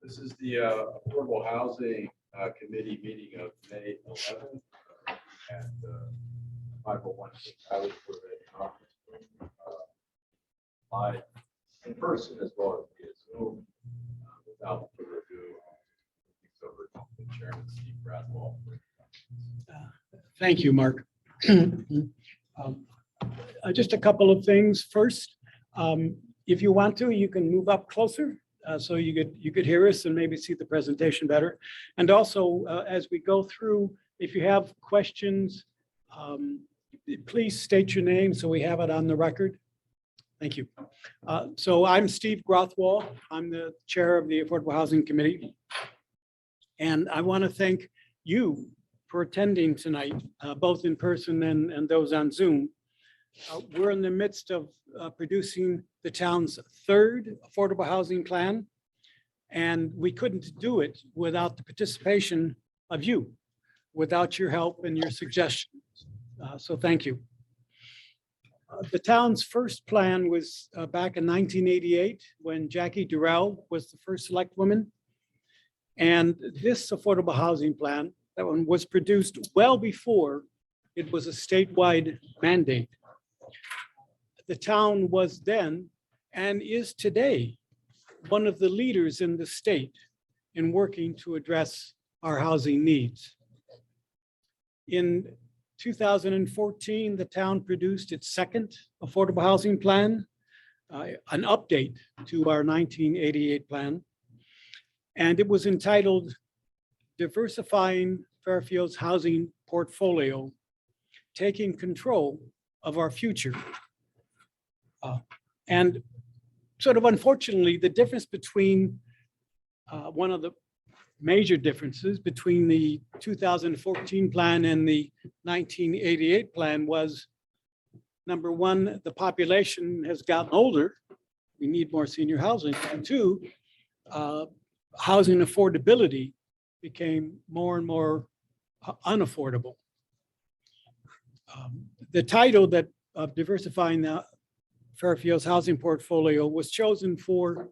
This is the Affordable Housing Committee meeting of May 11th at 501 Highway Conference Room, live in person as well as via Zoom. Without further ado, it's over to the Chairman Steve Bradwell. Thank you, Mark. Just a couple of things. First, if you want to, you can move up closer so you could hear us and maybe see the presentation better. And also, as we go through, if you have questions, please state your name so we have it on the record. Thank you. So I'm Steve Grothwall. I'm the chair of the Affordable Housing Committee. And I want to thank you for attending tonight, both in person and those on Zoom. We're in the midst of producing the town's third affordable housing plan, and we couldn't do it without the participation of you, without your help and your suggestions. So thank you. The town's first plan was back in 1988 when Jackie Durrell was the first select woman. And this affordable housing plan, that one was produced well before it was a statewide mandate. The town was then and is today one of the leaders in the state in working to address our housing needs. In 2014, the town produced its second affordable housing plan, an update to our 1988 plan, and it was entitled Diversifying Fairfield's Housing Portfolio, Taking Control of Our Future. And sort of unfortunately, the difference between one of the major differences between the 2014 plan and the 1988 plan was, number one, the population has gotten older. We need more senior housing. And two, housing affordability became more and more unaffordable. The title that of Diversifying the Fairfield's housing portfolio was chosen to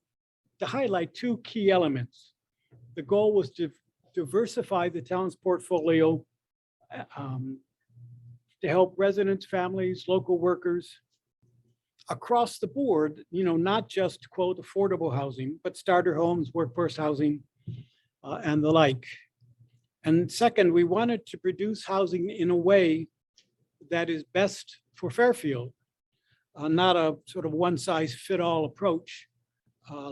highlight two key elements. The goal was to diversify the town's portfolio to help residents, families, local workers across the board, not just quote affordable housing, but starter homes, workforce housing, and the like. And second, we wanted to produce housing in a way that is best for Fairfield, not a sort of one-size-fit-all approach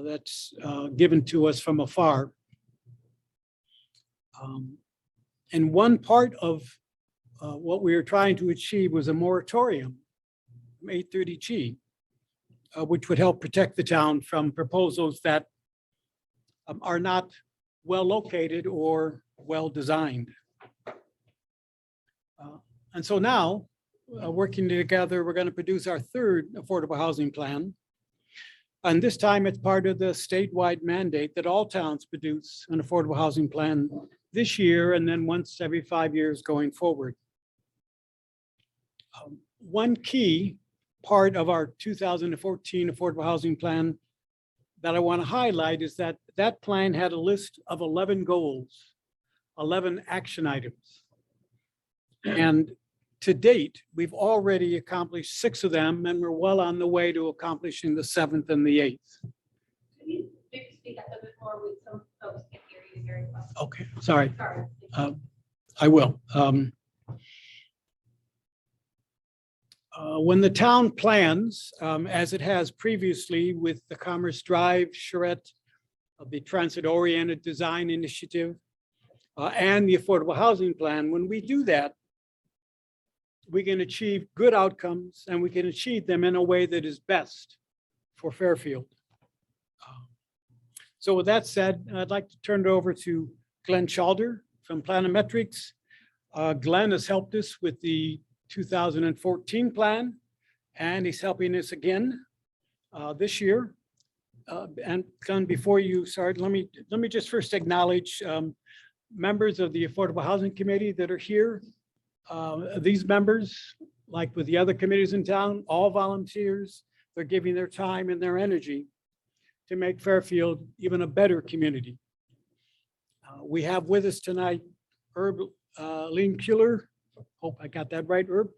that's given to us from afar. And one part of what we were trying to achieve was a moratorium, 830G, which would help protect the town from proposals that are not well located or well designed. And so now, working together, we're going to produce our third affordable housing plan. And this time it's part of the statewide mandate that all towns produce an affordable housing plan this year and then once every 5 years going forward. One key part of our 2014 affordable housing plan that I want to highlight is that that plan had a list of 11 goals, 11 action items. And to date, we've already accomplished 6 of them, and we're well on the way to accomplishing the 7th and the 8th. Can you maybe speak up a bit more with some folks can't hear you very well? Okay, sorry. Sorry. I will. When the town plans, as it has previously with the Commerce Drive, charrette, the Transit-Oriented Design Initiative, and the Affordable Housing Plan, when we do that, we can achieve good outcomes and we can achieve them in a way that is best for Fairfield. So with that said, I'd like to turn it over to Glenn Schalder from Planometrics. Glenn has helped us with the 2014 plan, and he's helping us again this year. And Glenn, before you start, let me just first acknowledge members of the Affordable Housing Committee that are here. These members, like with the other committees in town, all volunteers. They're giving their time and their energy to make Fairfield even a better community We have with us tonight Herb Lean Kuehler. Hope I got that right, Herb.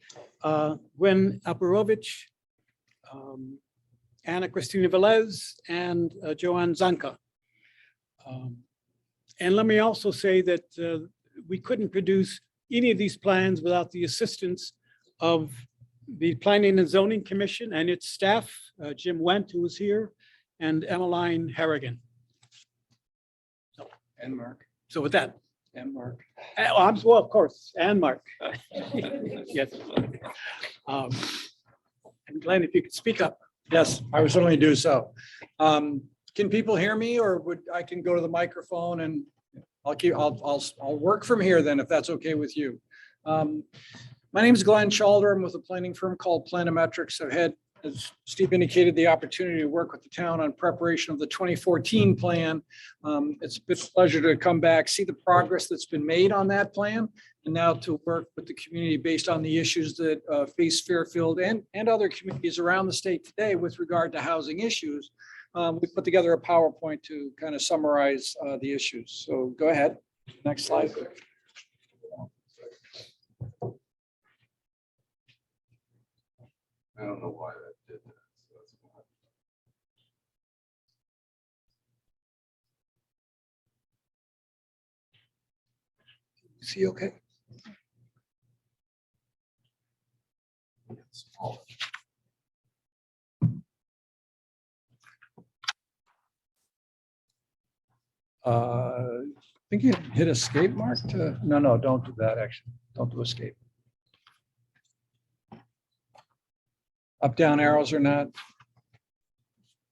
Gwen Aparovich, Anna Cristina Velez, and Joanne Zanka. And let me also say that we couldn't produce any of these plans without the assistance of the Planning and Zoning Commission and its staff, Jim Wendt, who was here, and Emmeline Harrigan. And Mark. So with that, And Mark. well, of course, and Mark. Yes. And Glenn, if you could speak up. Yes, I would certainly do so. Can people hear me, or would I can go to the microphone and I'll work from here then, if that's okay with you. My name is Glenn Schalder. I'm with a planning firm called Planometrics. I've had, as Steve indicated, the opportunity to work with the town on preparation of the 2014 plan. It's been a pleasure to come back, see the progress that's been made on that plan, and now to work with the community based on the issues that face Fairfield and other communities around the state today with regard to housing issues. We put together a PowerPoint to kind of summarize the issues. So go ahead. Next slide. I don't know why that did that. So that's why. See, okay. It's small. I think you hit escape, Mark, to, no, don't do that, actually. Don't do escape. Up, down arrows or not?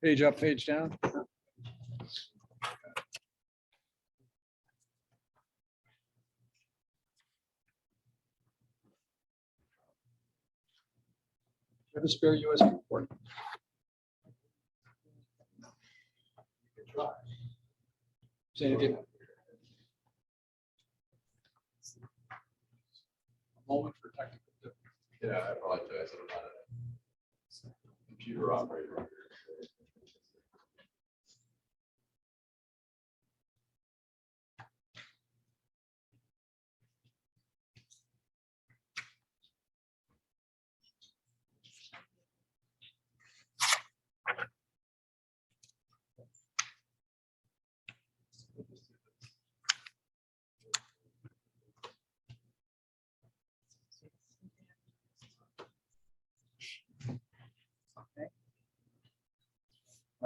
Page up, page down? Have a spare USB port. You can try. Say it again. A moment for technical difficulty. Yeah, I apologize. I'm not a computer operator.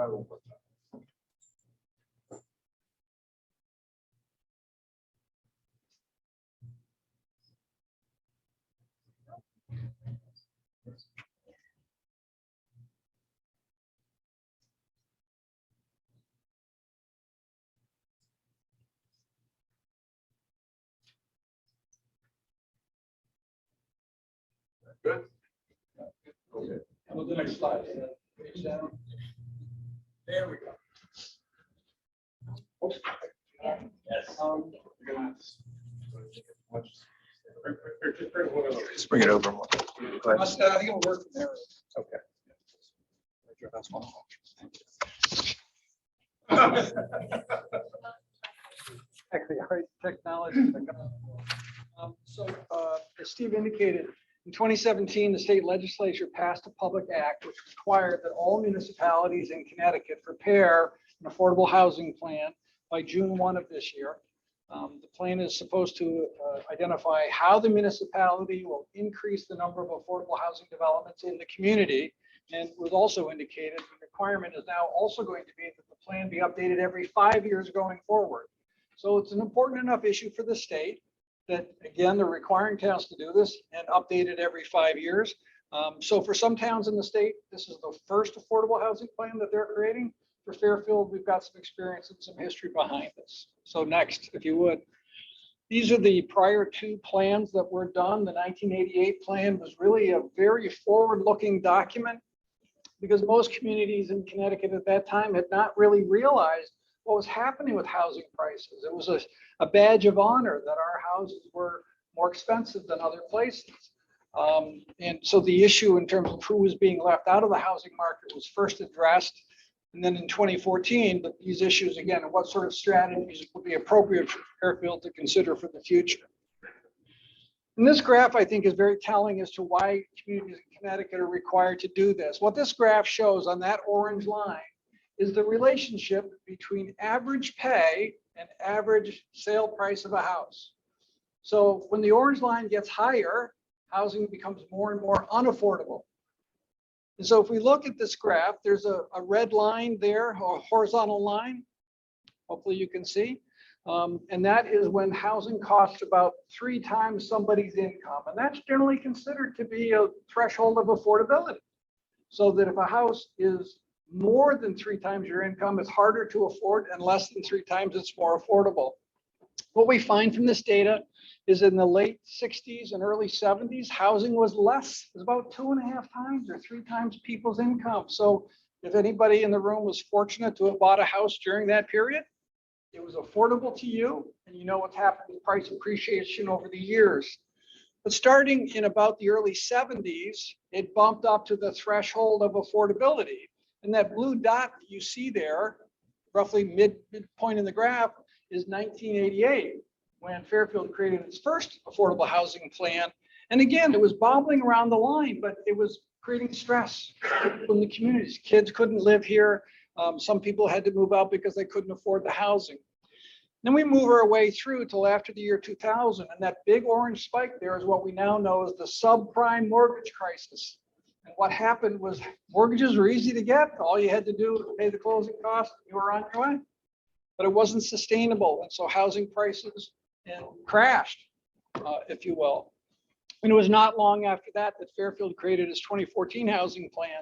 I will put that. Good. Okay. Go to the next slide. Page down. There we go. Oops. Yes. You're gonna Just bring it over more. Go ahead. I think it'll work from there. Okay. That's one. Actually, all right, technology. So as Steve indicated, in 2017, the state legislature passed a public act which required that all municipalities in Connecticut prepare an affordable housing plan by June 1 of this year. The plan is supposed to identify how the municipality will increase the number of affordable housing developments in the community. And was also indicated, the requirement is now also going to be that the plan be updated every 5 years going forward. So it's an important enough issue for the state that, again, they're requiring towns to do this and update it every 5 years. So for some towns in the state, this is the first affordable housing plan that they're creating. For Fairfield, we've got some experience and some history behind this. So next, if you would. These are the prior two plans that were done. The 1988 plan was really a very forward-looking document because most communities in Connecticut at that time had not really realized what was happening with housing prices. It was a badge of honor that our houses were more expensive than other places. And so the issue in terms of who was being left out of the housing market was first addressed And then in 2014, these issues again, and what sort of strategies would be appropriate for Fairfield to consider for the future. And this graph, I think, is very telling as to why communities in Connecticut are required to do this. What this graph shows on that orange line is the relationship between average pay and average sale price of a house. So when the orange line gets higher, housing becomes more and more unaffordable. And so if we look at this graph, there's a red line there, or a horizontal line. Hopefully you can see. And that is when housing costs about 3 times somebody's income. And that's generally considered to be a threshold of affordability. So that if a house is more than 3 times your income, it's harder to afford, and less than 3 times it's more affordable. What we find from this data is in the late 60s and early 70s, housing was less, it was about 2.5 times or 3 times people's income. So if anybody in the room was fortunate to have bought a house during that period, it was affordable to you, and you know what's happened with price appreciation over the years. But starting in about the early 70s, it bumped up to the threshold of affordability. And that blue dot that you see there, roughly midpoint in the graph, is 1988, when Fairfield created its first affordable housing plan. And again, it was bobbling around the line, but it was creating stress in the communities. Kids couldn't live here. Some people had to move out because they couldn't afford the housing. Then we move our way through till after the year 2000, and that big orange spike there is what we now know as the subprime mortgage crisis. And what happened was mortgages were easy to get. All you had to do was pay the closing costs, you were on your way. But it wasn't sustainable, and so housing prices crashed, if you will. And it was not long after that that Fairfield created its 2014 housing plan.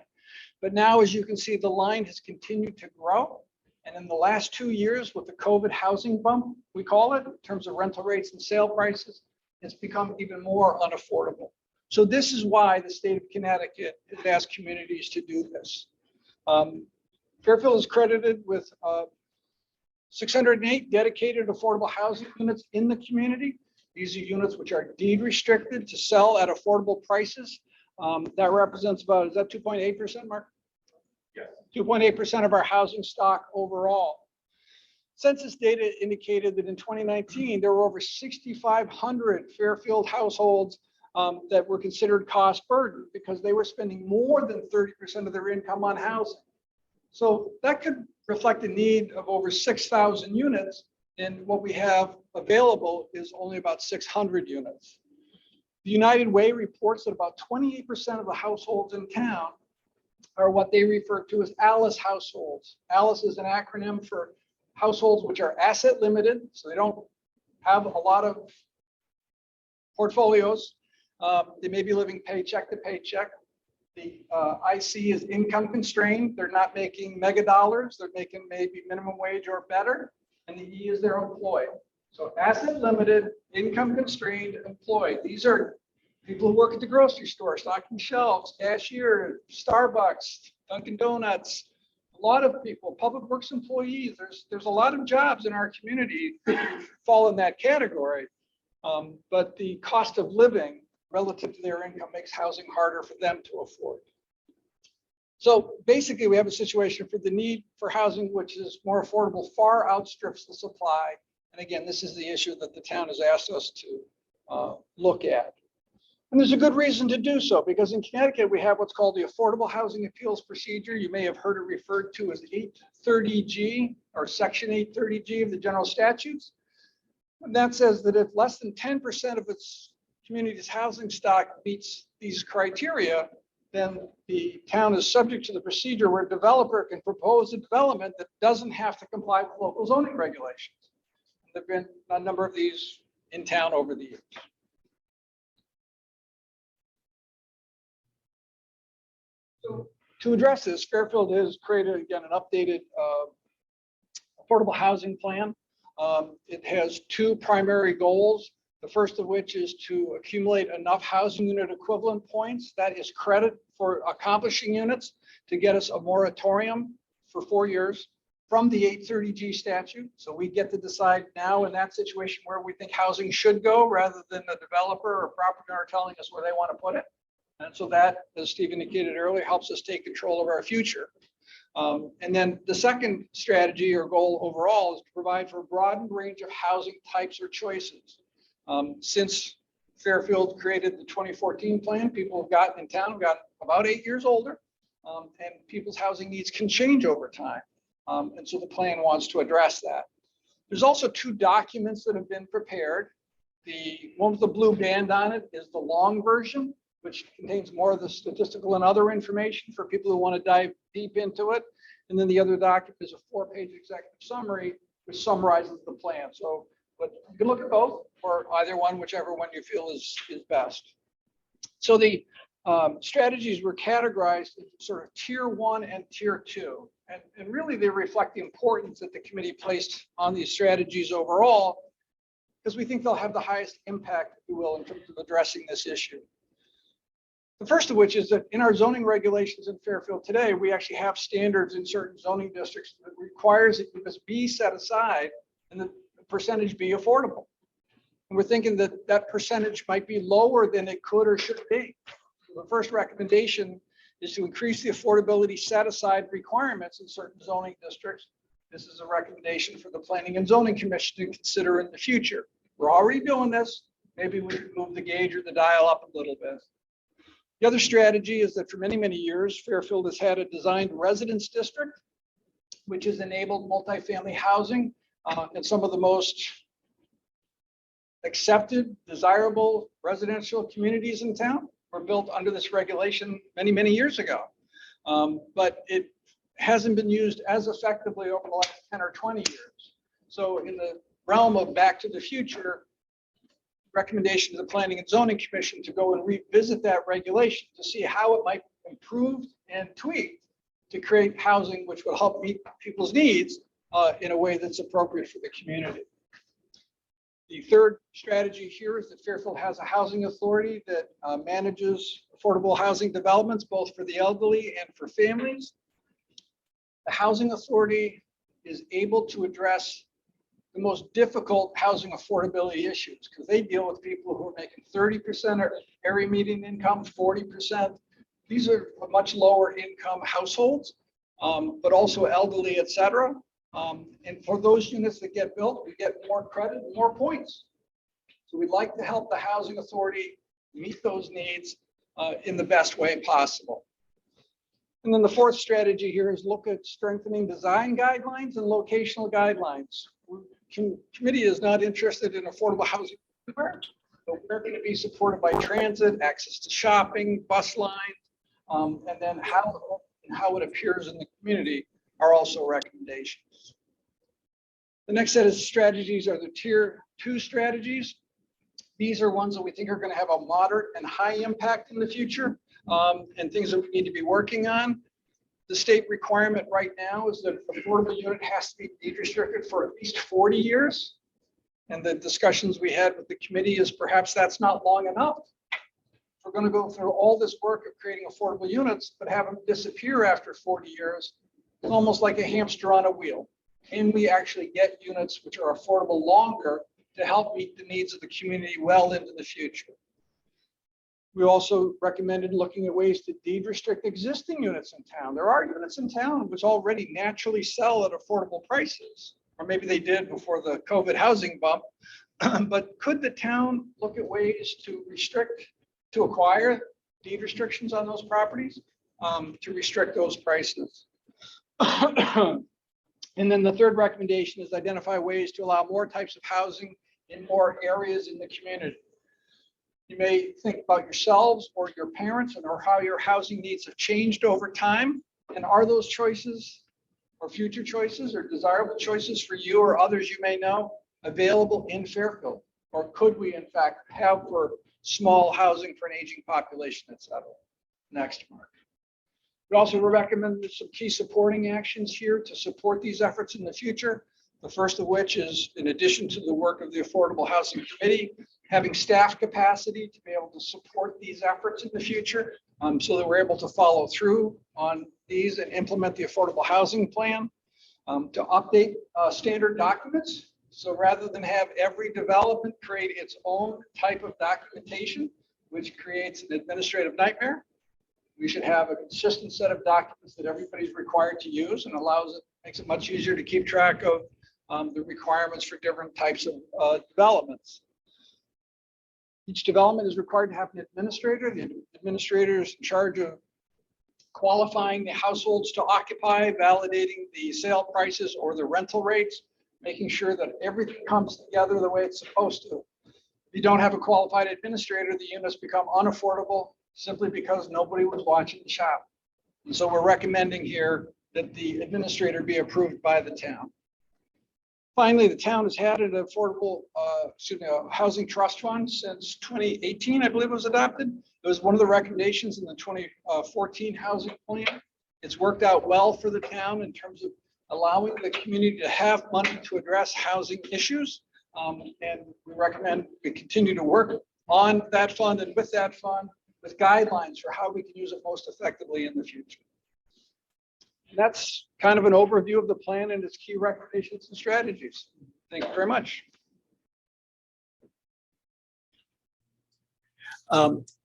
But now, as you can see, the line has continued to grow. And in the last 2 years, with the COVID housing bump, we call it, in terms of rental rates and sale prices, it's become even more unaffordable. So this is why the state of Connecticut has asked communities to do this. Fairfield is credited with 608 dedicated affordable housing units in the community. These are units which are deed restricted to sell at affordable prices. That represents about, is that 2.8%, Mark? Yes. 2.8% of our housing stock overall. Census data indicated that in 2019, there were over 6,500 Fairfield households that were considered cost burden because they were spending more than 30% of their income on housing. So that could reflect a need of over 6,000 units, and what we have available is only about 600 units. The United Way reports that about 28% of the households in town are what they refer to as ALICE households. ALICE is an acronym for households which are asset limited, so they don't have a lot of portfolios. They may be living paycheck to paycheck. The IC is income constrained. They're not making mega dollars. They're making maybe minimum wage or better. And the E is they're employed. So asset limited, income constrained, employed. These are people who work at the grocery store, stocking shelves, cashier, Starbucks, Dunkin' Donuts, a lot of people, public works employees. There's a lot of jobs in our community that fall in that category. But the cost of living relative to their income makes housing harder for them to afford. So basically, we have a situation for the need for housing, which is more affordable, far outstrips the supply. And again, this is the issue that the town has asked us to look at. And there's a good reason to do so, because in Connecticut, we have what's called the Affordable Housing Appeals Procedure. You may have heard it referred to as 830G or Section 830G of the general statutes. And that says that if less than 10% of its community's housing stock meets these criteria, then the town is subject to the procedure where a developer can propose a development that doesn't have to comply with local zoning regulations. There have been a number of these in town over the years. So to address this, Fairfield has created, again, an updated affordable housing plan. It has 2 primary goals. The first of which is to accumulate enough housing unit equivalent points, that is credit for accomplishing units, to get us a moratorium for 4 years from the 830G statute. So we get to decide now in that situation where we think housing should go, rather than the developer or property owner telling us where they want to put it. And so that, as Steve indicated earlier, helps us take control of our future. And then the second strategy or goal overall is to provide for a broadened range of housing types or choices. Since Fairfield created the 2014 plan, people have gotten in town, got about 8 years older, and people's housing needs can change over time. And so the plan wants to address that. There's also 2 documents that have been prepared. The one with the blue band on it is the long version, which contains more of the statistical and other information for people who want to dive deep into it. And then the other document is a 4-page executive summary, which summarizes the plan. So, but you can look at both or either one, whichever one you feel is best. So the strategies were categorized into sort of tier 1 and tier 2. And really they reflect the importance that the committee placed on these strategies overall, because we think they'll have the highest impact, if you will, in terms of addressing this issue. The first of which is that in our zoning regulations in Fairfield today, we actually have standards in certain zoning districts that requires that units be set aside and the percentage be affordable. And we're thinking that that percentage might be lower than it could or should be. So the first recommendation is to increase the affordability set aside requirements in certain zoning districts. This is a recommendation for the Planning and Zoning Commission to consider in the future. We're already doing this. Maybe we can move the gauge or the dial up a little bit. The other strategy is that for many, many years, Fairfield has had a designed residence district, which has enabled multifamily housing in some of the most accepted, desirable residential communities in town were built under this regulation many, many years ago. But it hasn't been used as effectively over the last 10 or 20 years. So in the realm of back to the future, recommendation to the Planning and Zoning Commission to go and revisit that regulation to see how it might be improved and tweaked to create housing which will help meet people's needs in a way that's appropriate for the community. The third strategy here is that Fairfield has a housing authority that manages affordable housing developments, both for the elderly and for families. The housing authority is able to address the most difficult housing affordability issues because they deal with people who are making 30% or area median income, 40%. These are much lower income households, but also elderly, et cetera. And for those units that get built, we get more credit and more points. So we'd like to help the housing authority meet those needs in the best way possible. And then the fourth strategy here is look at strengthening design guidelines and locational guidelines. Committee is not interested in affordable housing, but we're going to be supported by transit, access to shopping, bus lines, and then how it appears in the community are also recommendations. The next set of strategies are the tier 2 strategies. These are ones that we think are going to have a moderate and high impact in the future, and things that we need to be working on. The state requirement right now is that an affordable unit has to be deed restricted for at least 40 years. And the discussions we had with the committee is perhaps that's not long enough. If we're going to go through all this work of creating affordable units, but have them disappear after 40 years, it's almost like a hamster on a wheel. Can we actually get units which are affordable longer to help meet the needs of the community well into the future? We also recommended looking at ways to deed restrict existing units in town. There are units in town which already naturally sell at affordable prices, or maybe they did before the COVID housing bump. But could the town look at ways to acquire deed restrictions on those properties, to restrict those prices? And then the third recommendation is identify ways to allow more types of housing in more areas in the community. You may think about yourselves or your parents and or how your housing needs have changed over time. And are those choices or future choices or desirable choices for you or others you may know available in Fairfield? Or could we in fact have for small housing for an aging population, et cetera? Next, Mark. We also recommended some key supporting actions here to support these efforts in the future. The first of which is, in addition to the work of the Affordable Housing Committee, having staff capacity to be able to support these efforts in the future, so that we're able to follow through on these and implement the Affordable Housing Plan, to update standard documents. So rather than have every development create its own type of documentation, which creates an administrative nightmare, We should have a consistent set of documents that everybody's required to use and makes it much easier to keep track of the requirements for different types of developments. Each development is required to have an administrator. The administrator is in charge of qualifying the households to occupy, validating the sale prices or the rental rates, making sure that everything comes together the way it's supposed to. If you don't have a qualified administrator, the units become unaffordable simply because nobody was watching the shop. And so we're recommending here that the administrator be approved by the town. Finally, the town has had an affordable housing trust fund since 2018, I believe it was adopted. It was one of the recommendations in the 2014 housing plan. It's worked out well for the town in terms of allowing the community to have money to address housing issues. And we recommend we continue to work on that fund and with that fund with guidelines for how we can use it most effectively in the future. And that's kind of an overview of the plan and its key recommendations and strategies. Thank you very much.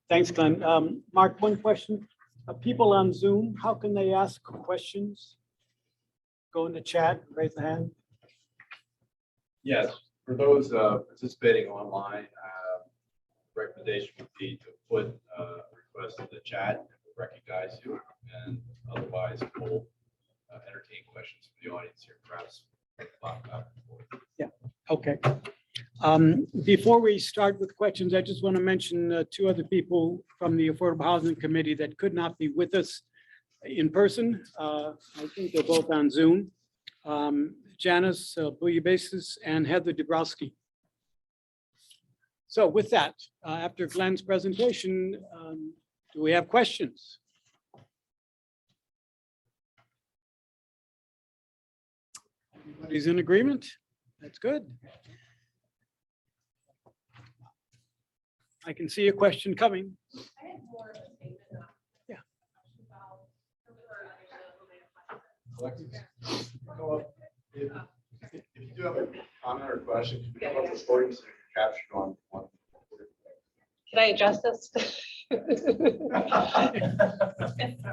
Thanks, Glenn. Mark, one question. People on Zoom, how can they ask questions? Go in the chat, raise the hand. Yes, for those participating online, recommendation would be to put a request in the chat, and we'll recognize you, and otherwise we'll entertain questions from the audience here, perhaps. Yeah, okay. Before we start with questions, I just want to mention two other people from the Affordable Housing Committee that could not be with us in person. I think they're both on Zoom. Janice Bouillabaisse and Heather Dabrowski. So with that, after Glenn's presentation, do we have questions? Everybody's in agreement? That's good. I can see a question coming. I had more of a statement. Yeah. Go up. If you do have a comment or question, could you come up with the podium so you can capture it on one? Can I adjust this? Okay,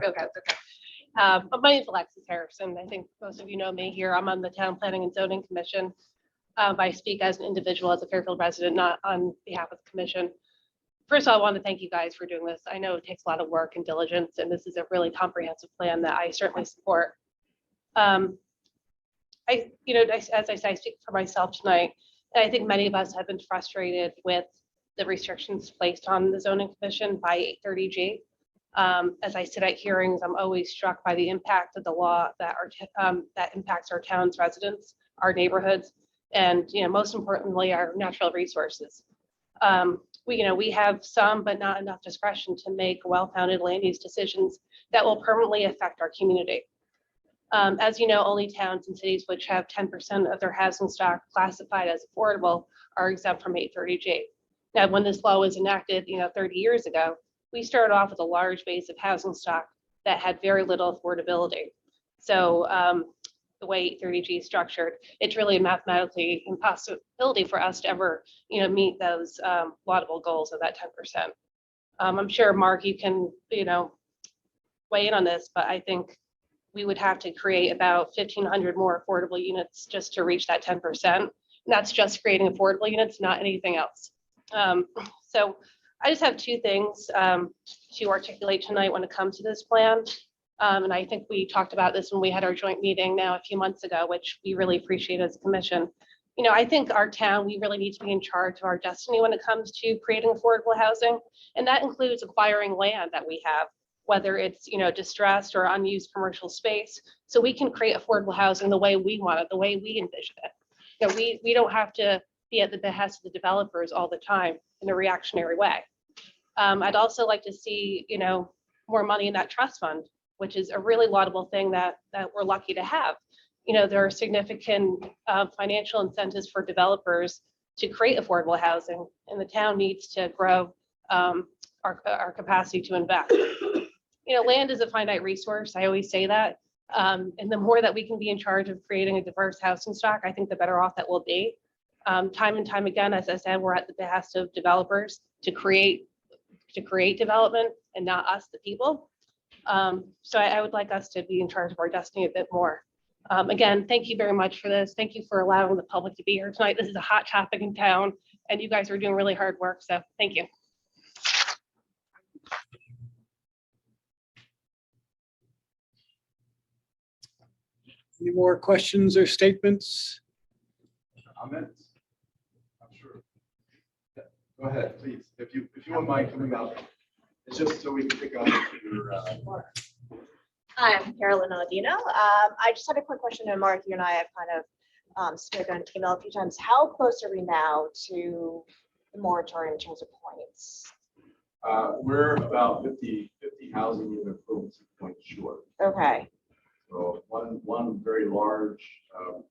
okay. My name is Alexis Harrison. I think most of you know me here. I'm on the Town Planning and Zoning Commission. I speak as an individual, as a Fairfield resident, not on behalf of the commission. First of all, I want to thank you guys for doing this. I know it takes a lot of work and diligence, and this is a really comprehensive plan that I certainly support. As I say, I speak for myself tonight. And I think many of us have been frustrated with the restrictions placed on the zoning commission by 830G. As I sit at hearings, I'm always struck by the impact of the law that impacts our town's residents, our neighborhoods, and most importantly, our natural resources. We have some, but not enough discretion to make well-founded land use decisions that will permanently affect our community. As you know, only towns and cities which have 10% of their housing stock classified as affordable are exempt from 830G. Now, when this law was enacted, 30 years ago, we started off with a large base of housing stock that had very little affordability. So the way 830G is structured, it's really a mathematically impossibility for us to ever, meet those laudable goals of that 10%. I'm sure, Mark, you can, weigh in on this, but I think we would have to create about 1,500 more affordable units just to reach that 10%. And that's just creating affordable units, not anything else. So I just have two things to articulate tonight when it comes to this plan. And I think we talked about this when we had our joint meeting now a few months ago, which we really appreciate as a commission. I think our town, we really need to be in charge of our destiny when it comes to creating affordable housing. And that includes acquiring land that we have, whether it's, distressed or unused commercial space, so we can create affordable housing the way we want it, the way we envision it. We don't have to be at the behest of the developers all the time in a reactionary way. I'd also like to see, more money in that trust fund, which is a really laudable thing that we're lucky to have. There are significant financial incentives for developers to create affordable housing, and the town needs to grow our capacity to invest. Land is a finite resource. I always say that. And the more that we can be in charge of creating a diverse housing stock, I think the better off that we'll be. Time and time again, as I said, we're at the behest of developers to create development and not us, the people. So I would like us to be in charge of our destiny a bit more. Again, thank you very much for this. Thank you for allowing the public to be here tonight. This is a hot topic in town, and you guys are doing really hard work. So thank you. Any more questions or statements? Comments? I'm sure. Yeah, go ahead, please. If you wouldn't mind coming up, it's just so we can pick up your. Hi, I'm Carolyn Aladino. I just had a quick question, and Mark, you and I have kind of spoken on email a few times. How close are we now to the moratorium in terms of points? We're about 50 housing unit improvements point short. Okay, So one very large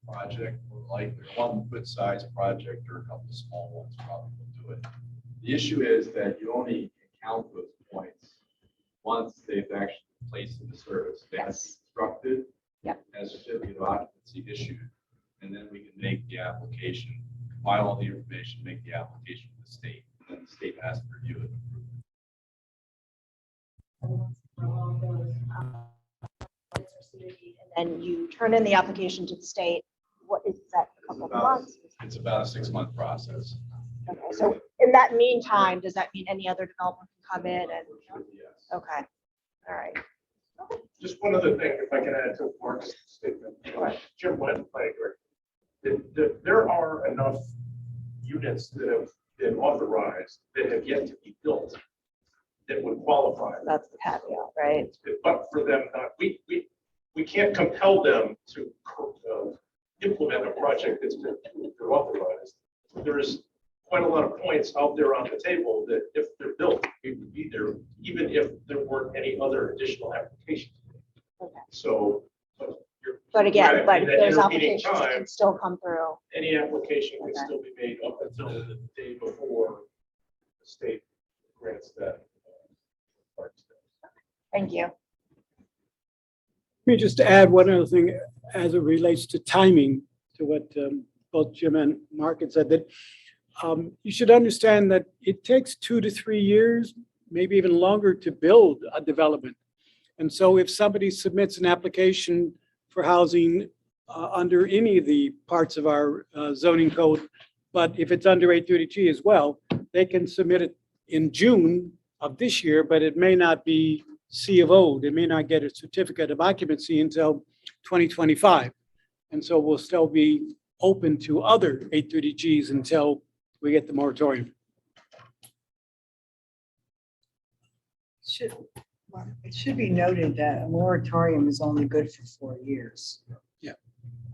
project, or like one good sized project or a couple of small ones probably will do it. The issue is that you only count those points once they've actually placed in the service. They have to be constructed. Yep. As a certificate of occupancy issued, and then we can make the application, file all the information, make the application to the state, and then the state has to review it. and then you turn in the application to the state. What is that, a couple of months? It's about a 6-month process. Okay, so in that meantime, does that mean any other development can come in and, Yes. okay, all right. Just one other thing, if I can add to Mark's statement. Jim went, I agree. There are enough units that have been authorized that have yet to be built that would qualify. That's the caveat, right? But for them, we can't compel them to implement a project that's been authorized. There's quite a lot of points out there on the table that if they're built, we would be there, even if there weren't any other additional applications. Okay. So, But again, but in that those intervening applications time, can still come through. any application can Okay. still be made up until the day before the state grants that. Thank you. Let me just add one other thing as it relates to timing to what both Jim and Mark had said, that you should understand that it takes 2 to 3 years, maybe even longer, to build a development. And so if somebody submits an application for housing under any of the parts of our zoning code, but if it's under 830G as well, they can submit it in June of this year, but it may not be C of O. They may not get a certificate of occupancy until 2025. And so we'll still be open to other 830Gs until we get the moratorium. It should be noted that a moratorium is only good for 4 years.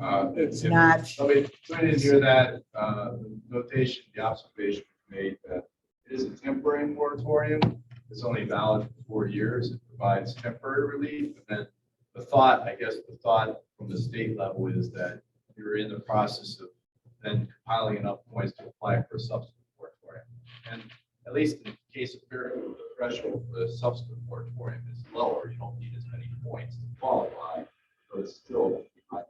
It's not. So we put in here that the notation, the observation made that it is a temporary moratorium. It's only valid for 4 years. It provides temporary relief. And then the thought, I guess, the thought from the state level is that you're in the process of then compiling enough points to apply for a subsequent moratorium. And at least in the case of Fairfield, the threshold for the subsequent moratorium is lower. You don't need as many points to qualify, but it's still high.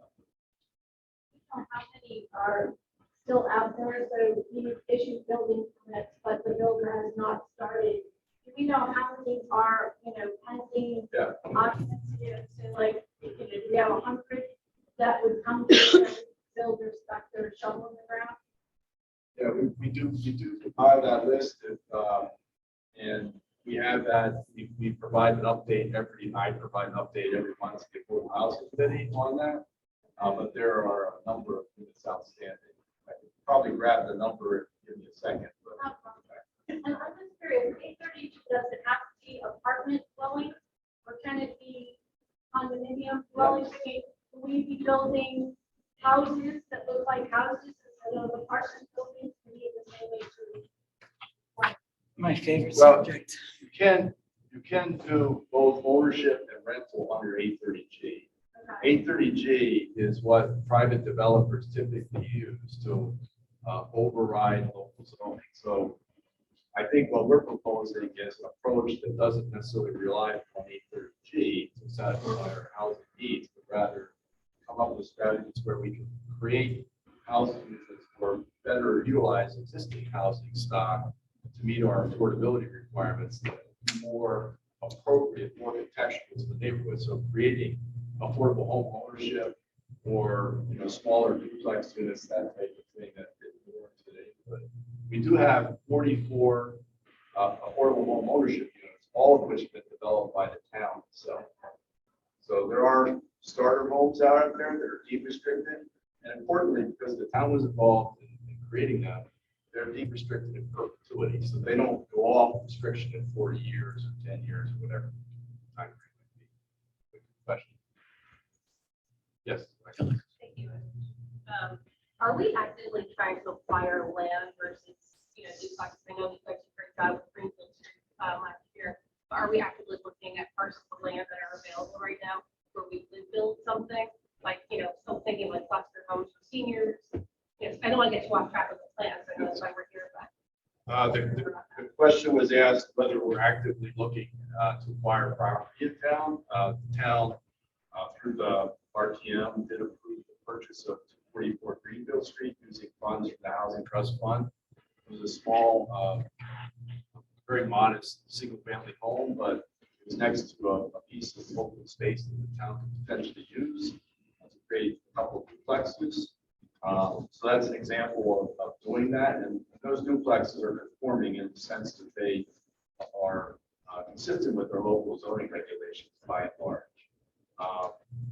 How many are still out there? So you issued building permits, but the builder has not started. Do we know how many are, pending Yeah. occupancy? So like, do we have 100 that would come to the builder stuck their shovel in the ground? Yeah, we do compile that list and we have that, we provide an update I provide an update every month to the Affordable Housing Committee on that. But there are a number of units outstanding. I could probably grab the number, give me a second. But, And I'm just curious, 830, does it have to be apartment dwellings or can it be condominium dwellings? Can we be building houses that look like houses instead of apartment buildings to be the same way to? My favorite Well, subject. you can do both ownership and rental under 830G. 830G is what private developers typically use to override local zoning. So I think what we're proposing is an approach that doesn't necessarily rely on 830G to satisfy our housing needs, but rather come up with strategies where we can create housing units or better utilize existing housing stock to meet our affordability requirements that are more appropriate, more contextual to the neighborhood. So creating affordable home ownership or, smaller duplex units, that type of thing that fit more into the neighborhood. We do have 44 affordable home ownership units, all of which have been developed by the town itself. So there are starter homes out there that are deed restricted. And importantly, because the town was involved in creating them, they're deed restricted in perpetuity. So they don't go off restriction in 40 years or 10 years or whatever time frame might be. Good question. Yes. Thank you. Are we actively trying to acquire land versus, duplexes? I know you guys did a great job with Greenfield last year. But are we actively looking at parcels of land that are available right now where we could build something? Like, still thinking like cluster homes for seniors. Yes, I don't want to get too off track of the plans. I know that's why we're here, but. The question was asked whether we're actively looking to acquire property in town. The town, through the RTM, did approve the purchase of 244 Greenfield Street using funds from the Housing Trust Fund. It was a small, very modest single-family home, but it was next to a piece of open space that the town could potentially use to create a couple of duplexes. So that's an example of doing that, and those duplexes are conforming in the sense that they are consistent with our local zoning regulations by and large.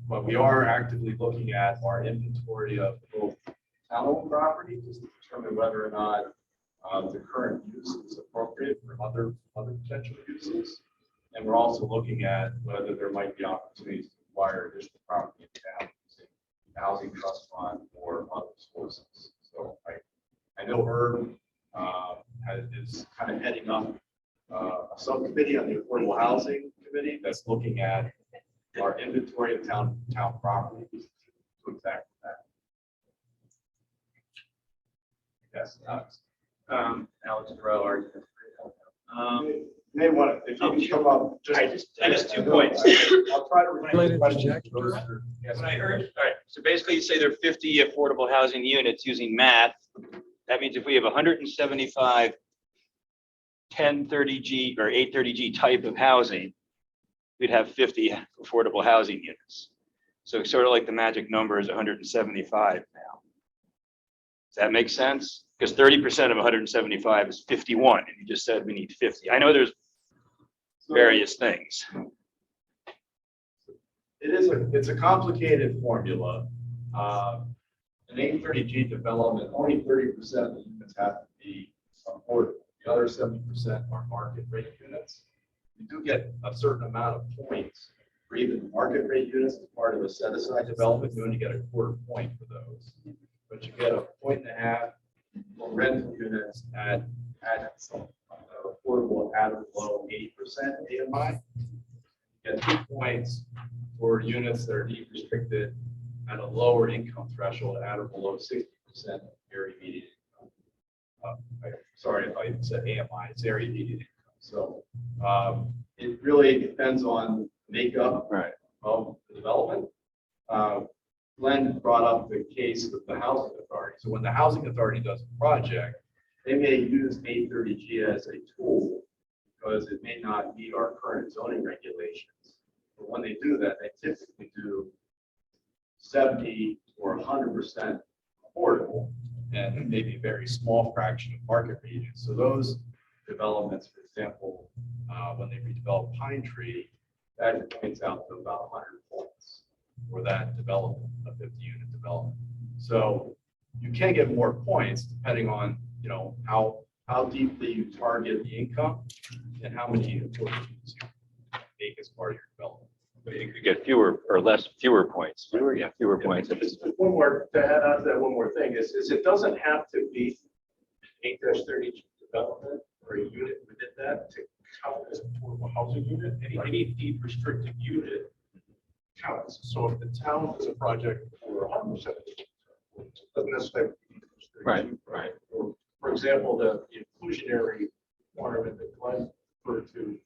But we are actively looking at our inventory of both town-owned property to determine whether or not the current use is appropriate for other potential uses. And we're also looking at whether there might be opportunities to acquire additional property in town using the Housing Trust Fund or other sources. So I know Herb is kind of heading up a subcommittee on the Affordable Housing Committee that's looking at our inventory of town properties to exactly that. Yes, Alex. Alex Durrell, argument. You may want to, if you can come up, Just 2 points. I'll try to relate the question. Yes, When I heard, all right, so basically you say there are 50 affordable housing units using math. That means if we have 175 1030G or 830G type of housing, we'd have 50 affordable housing units. So sort of like the magic number is 175 now. Does that make sense? Because 30% of 175 is 51, and you just said we need 50. I know there's various things. It's a complicated formula. An 830G development, only 30% of the units have to be affordable. The other 70% are market rate units. You do get a certain amount of points for even market rate units as part of a set aside development. You only get a quarter point for those, but you get a 1.5 for rental units at affordable at or below 80% AMI. You get 2 points for units that are deed restricted at a lower income threshold at or below 60% of area median income. Sorry if I said AMI, it's area median income. So it really depends on makeup of the development. Glenn brought up the case with the housing authority. So when the housing authority does a project, they may use 830G as a tool because it may not meet our current zoning regulations. But when they do that, they typically do 70 or 100% affordable and maybe a very small fraction of market regions. So those developments, for example, when they redevelop Pine Tree, that points out to about 100 points for that development, a 50-unit development. So you can get more points depending on how deeply you target the income and how many affordable units you make as part of your development. You get fewer points. Fewer points. Just one more, to add on to that, one more thing is it doesn't have to be 8-30 development or a unit within that to count as an affordable housing unit. Any deed restricted unit counts. So if the town does a project for 100%, it doesn't necessarily be deed restricted. Right. Or, for example, the inclusionary requirement that Glenn referred to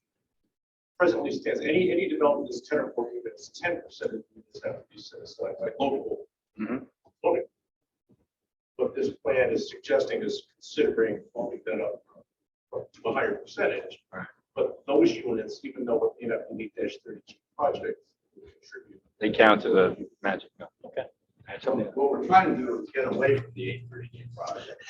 presently stands. Any development that's 10 or 14 units, 10% of the units have to be set aside by local voting. What this plan is suggesting is considering bumping that up to a higher percentage. Right. But those those units, even though it may not be 8-32 projects, will contribute. They count to the magic number. Okay. So what we're trying to do is get away from the 832 project.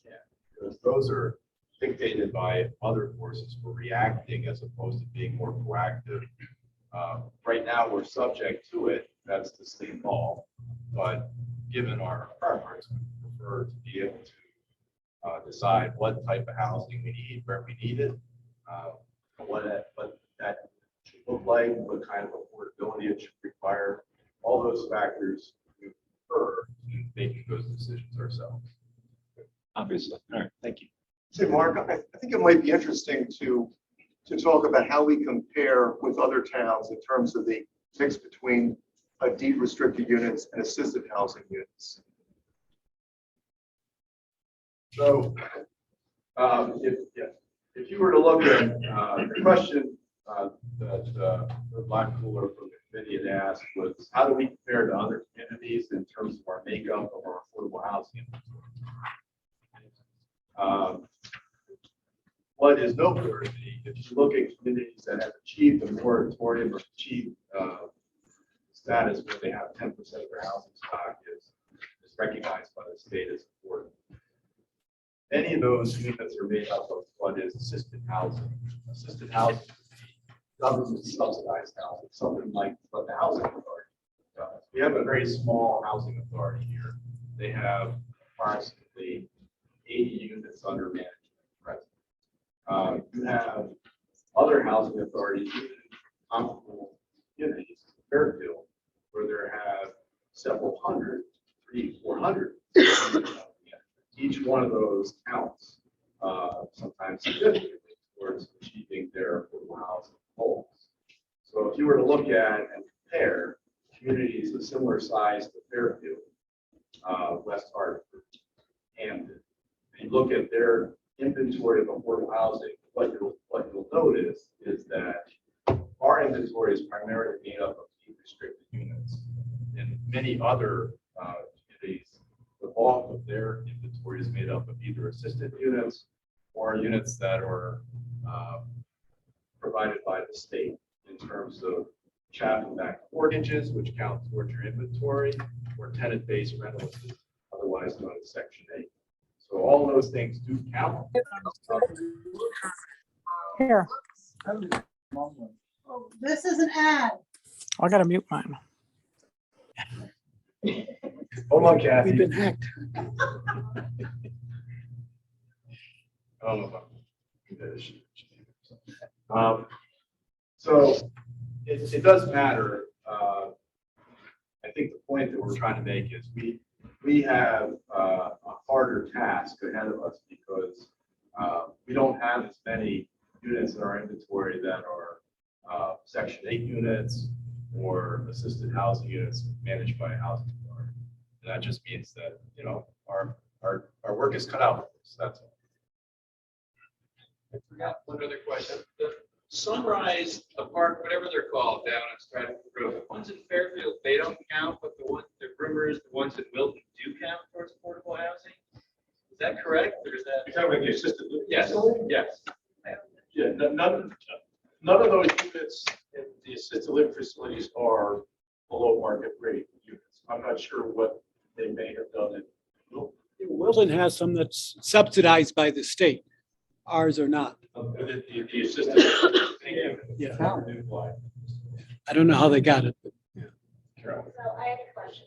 Yeah, because those are dictated by other forces. We're reacting as opposed to being more proactive. Right now, we're subject to it. That's the state law. But given our preference, we prefer to be able to decide what type of housing we need, where we need it, what that should look like, what kind of affordability it should require. All those factors we prefer to making those decisions ourselves. Obviously. All right, thank you. Say, Mark, I think it might be interesting to talk about how we compare with other towns in terms of the mix between deed restricted units and assisted housing units. So if you were to look at the question that the Black Cooler from the committee had asked was, how do we compare to other communities in terms of our makeup of our affordable housing inventory? What is noteworthy, if you look at communities that have achieved a moratorium or achieved status where they have 10% of their housing stock is recognized by the state as affordable. Many of those units are made up of what is assisted housing. Assisted housing is government subsidized housing, something like what the housing authority does. We have a very small housing authority here. They have approximately 80 units under management. You have other housing authorities, even comparable communities, Fairfield, where there have several hundred, 300-400. Each one of those counts, sometimes significantly, towards achieving their affordable housing goals. So if you were to look at and compare communities of similar size to Fairfield, West Hartford, Camden, and look at their inventory of affordable housing, what you'll notice is that our inventory is primarily made up of deed restricted units. In many other communities, the bulk of their inventory is made up of either assisted units or units that are provided by the state in terms of chattel-backed mortgages, which count towards your inventory, or tenant-based rental, otherwise known as Section 8. So all those things do count. Here, This is an ad. I gotta mute mine. Hold on, We've Kathy. been hacked. So it does matter. I think the point that we're trying to make is we have a harder task ahead of us because we don't have as many units in our inventory that are Section 8 units or assisted housing units managed by a housing authority. And that just means that, you know, our work is cut out for this. That's all. I forgot one other question. The Sunrise Park, whatever they're called, down on Stratford Road, the ones in Fairfield, they don't count, but the rumors, the ones in Wilton do count towards affordable housing. Is that correct, or is that? You're talking about the assisted living? Yes, yes. Yeah, none of those units in the assisted living facilities are below market rate units. I'm not sure what they may have done in Wilton. Wilton has some that's subsidized by the state. Ours are not. The assisted living. Yeah. I don't know how they got it. But Carol. So I have a question.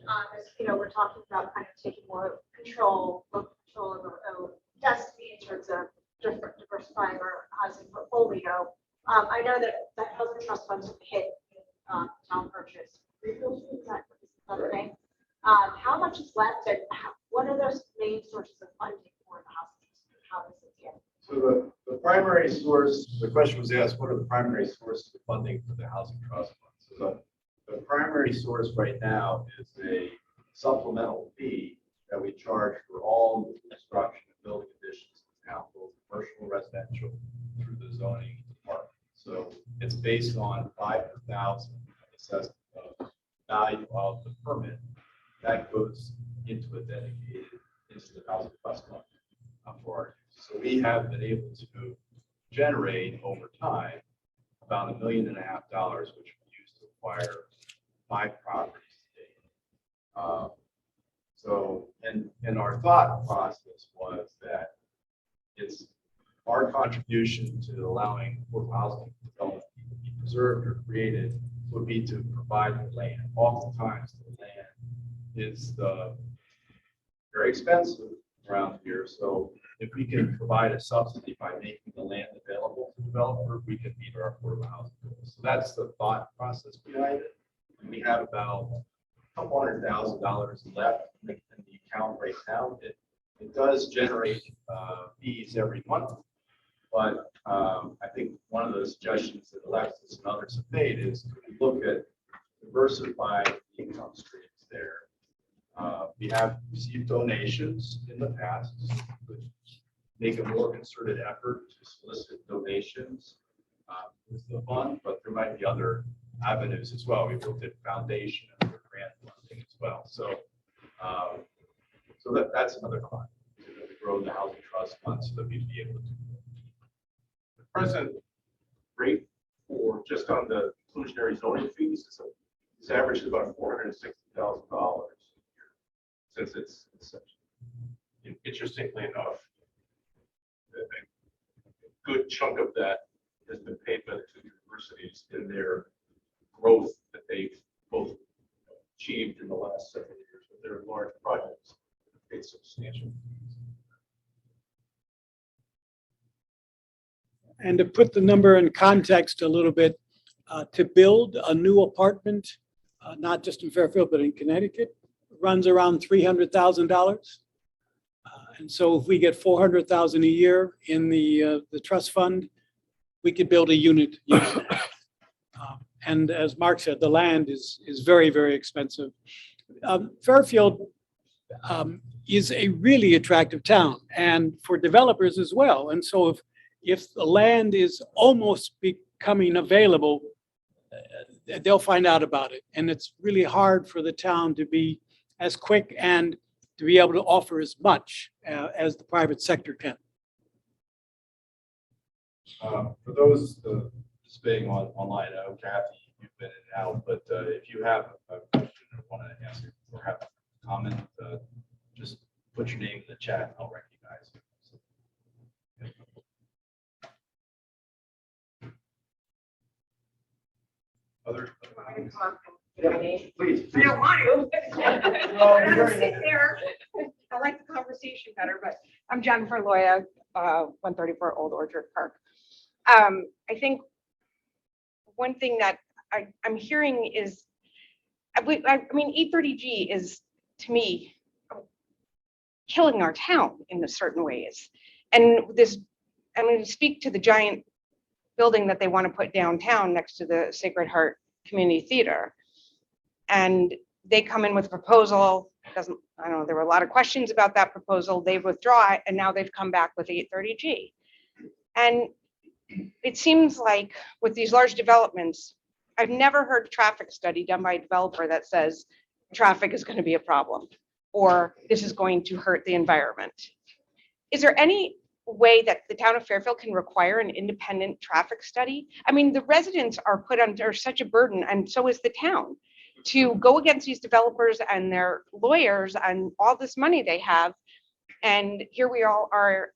We're talking about kind of taking more control of our own destiny in terms of diversifying our housing portfolio. I know that housing trust funds have hit town purchase. Is that another thing? How much is left, and what are those main sources of funding for the housing trust? How does it get? So the primary source, the question was asked, what are the primary sources of funding for the housing trust fund? So the primary source right now is a supplemental fee that we charge for all the construction and building additions in town, both commercial and residential, through the zoning department. So it's based on 5,000 assessed value of the permit that goes into a dedicated into the housing trust fund for our use. So we have been able to generate over time about $1.5 million, which we used to acquire 5 properties today. So, and our thought process was that it's our contribution to allowing affordable housing development to be preserved or created would be to provide the land. Oftentimes, the land is very expensive around here. So if we can provide a subsidy by making the land available to the developer, we can meet our affordable housing goals. So that's the thought process behind it. And we have about $200,000 left in the account right now. It does generate fees every month, but I think one of the suggestions that Alexis and others have made is to look at diversifying the income streams there. We have received donations in the past, which make a more concerted effort to solicit donations with the fund, but there might be other avenues as well. We looked at foundation and grant funding as well. So, that's another thought, to grow the housing trust fund so that we'd be able to. The present rate for just on the inclusionary zoning fees is averaged about $460,000 since it's inception. Interestingly enough, a good chunk of that has been paid by the 2 universities in their growth that they've both achieved in the last several years with their large projects. It's substantial. And to put the number in context a little bit, to build a new apartment, not just in Fairfield, but in Connecticut, runs around $300,000. And so if we get $400,000 a year in the trust fund, we could build a unit. And as Mark said, the land is very, very expensive. Fairfield is a really attractive town and for developers as well. And so if the land is almost becoming available, they'll find out about it. And it's really hard for the town to be as quick and to be able to offer as much as the private sector can. For those participating online, I know Kathy, you've been in and out, but if you have a question or want to answer or have a comment, just put your name in the chat and I'll recognize you. Other? Yeah, please. I don't want to. I don't sit there. I like the conversation better, but I'm Jennifer Loya, 134 Old Orchard Park. I think one thing that I'm hearing is, I mean, 830G is, to me, killing our town in certain ways. And this, I'm going to speak to the giant building that they want to put downtown next to the Sacred Heart Community Theater. And they come in with a proposal. I don't know, there were a lot of questions about that proposal. They withdraw it, and now they've come back with 830G. And it seems like with these large developments, I've never heard a traffic study done by a developer that says traffic is going to be a problem or this is going to hurt the environment. Is there any way that the town of Fairfield can require an independent traffic study? I mean, the residents are put under such a burden, and so is the town, to go against these developers and their lawyers and all this money they have. And here we all are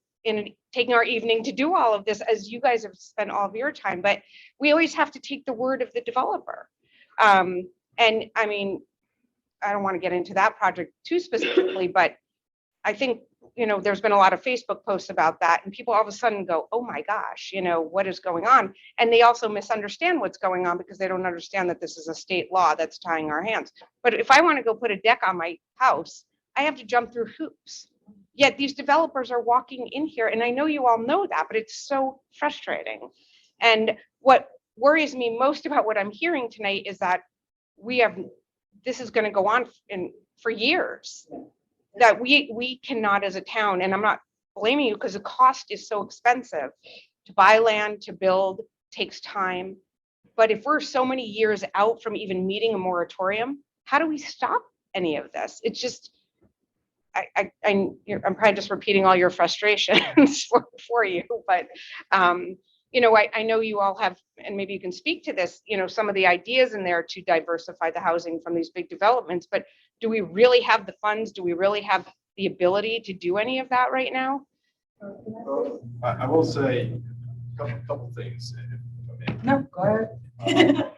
taking our evening to do all of this, as you guys have spent all of your time, but we always have to take the word of the developer. And I mean, I don't want to get into that project too specifically, but I think, you know, there's been a lot of Facebook posts about that, and people all of a sudden go, oh my gosh, you know, what is going on? And they also misunderstand what's going on because they don't understand that this is a state law that's tying our hands. But if I want to go put a deck on my house, I have to jump through hoops. Yet these developers are walking in here, and I know you all know that, but it's so frustrating. And what worries me most about what I'm hearing tonight is that this is going to go on for years. That we cannot as a town, and I'm not blaming you because the cost is so expensive to buy land, to build, takes time. But if we're so many years out from even meeting a moratorium, how do we stop any of this? It's just, I'm probably just repeating all your frustrations for you, but I know you all have, and maybe you can speak to this, some of the ideas in there to diversify the housing from these big developments, but do we really have the funds? Do we really have the ability to do any of that right now? I will say a couple things. No, go ahead.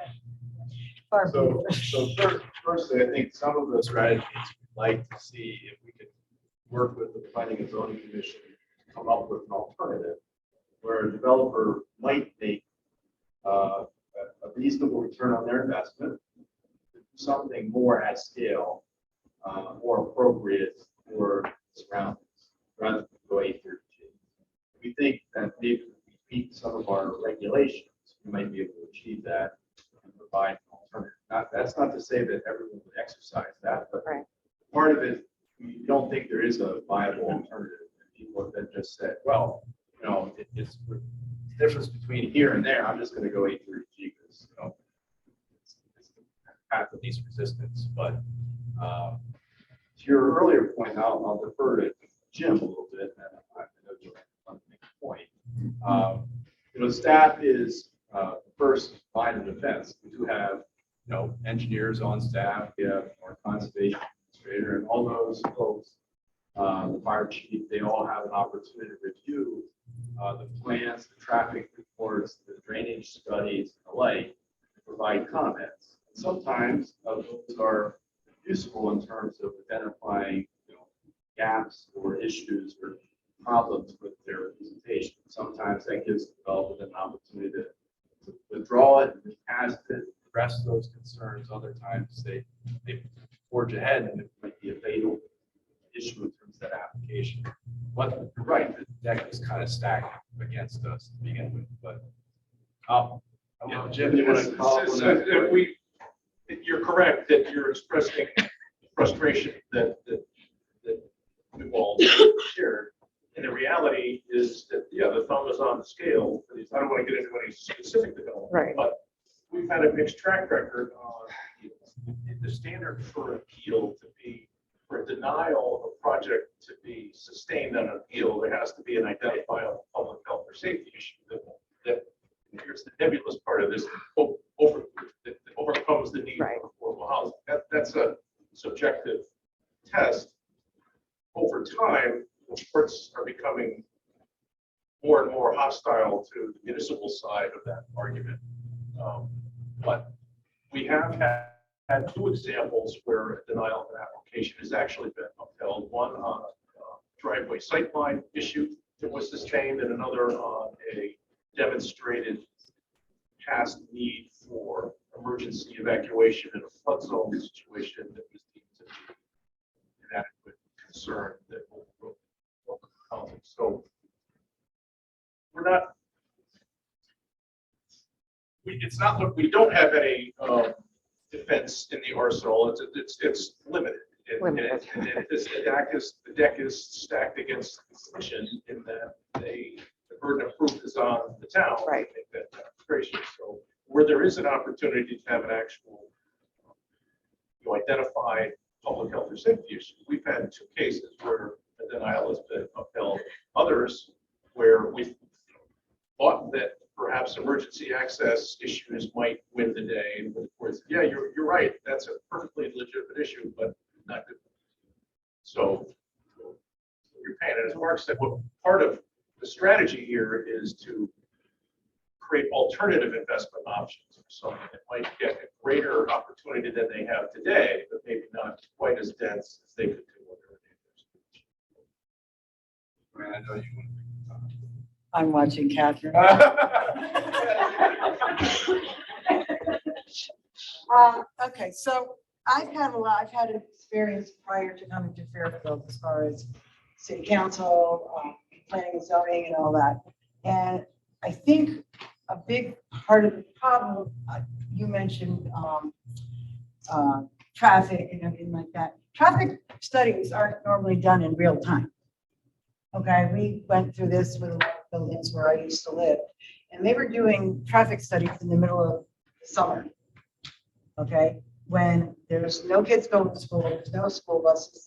So firstly, I think some of the strategies we'd like to see if we could work with the Planning and Zoning Commission to come up with an alternative where a developer might make a reasonable return on their investment, something more at scale, more appropriate for surroundings, rather than go 830G. We think that maybe if we meet some of our regulations, we might be able to achieve that and provide an alternative. That's not to say that everyone would exercise that, but Right. part of it, we don't think there is a viable alternative. And people have just said, well, it's the difference between here and there. I'm just going to go 830G because it's the path of least resistance. But to your earlier point, I'll defer to Jim a little bit. And I know you want to make a point. Staff is the first line of defense. We do have engineers on staff. We have our conservation administrator, and all those folks, the fire chief, they all have an opportunity to review the plans, the traffic reports, the drainage studies, and the like, and provide comments. And sometimes those are useful in terms of identifying gaps or issues or problems with their presentation. Sometimes that gives the developer an opportunity to withdraw it, recast it, address those concerns. Other times they forge ahead and it might be a fatal issue in terms of that application. But you're right, the deck is kind of stacked against us to begin with. But Jim, you want to call up on that? You're correct that you're expressing frustration that we've all shared. And the reality is that, the thumb is on the scale for these. I don't want to get into any specific development, Right. but we've had a mixed track record on appeals. The standard for appeal to be, for a denial of a project to be sustained on appeal, there has to be an identifiable public health or safety issue that here's the nebulous part of this, that overcomes the need for affordable housing. That's a subjective test. Over time, the courts are becoming more and more hostile to the municipal side of that argument. But we have had two examples where a denial of an application has actually been upheld. One on a driveway sightline issue that was sustained, and another on a demonstrated past need for emergency evacuation in a flood zone situation that was deemed to be inadequate concern that overrode local housing. So we're not. It's not. Look, we don't have any defense in the arsenal. It's limited. The deck is stacked against the Commission in that the burden of proof is on the town. Right. To make that demonstration. So where there is an opportunity to have an actual, identified public health or safety issue, we've had two cases where a denial has been upheld. Others where we thought that perhaps emergency access issues might win the day, and of course, yeah, you're right. That's a perfectly legitimate issue, but not good. So you're paying. And as Mark said, what part of the strategy here is to create alternative investment options for someone that might get a greater opportunity than they have today, but maybe not quite as dense as they could do with their neighbors. I know you. I'm watching Catherine. Okay, so I've had an experience prior to coming to Fairfield as far as city council, planning and zoning and all that. And I think a big part of the problem, you mentioned traffic and everything like that. Traffic studies aren't normally done in real time. Okay, we went through this with a lot of buildings where I used to live, and they were doing traffic studies in the middle of the summer. Okay, when there's no kids going to school, there's no school buses,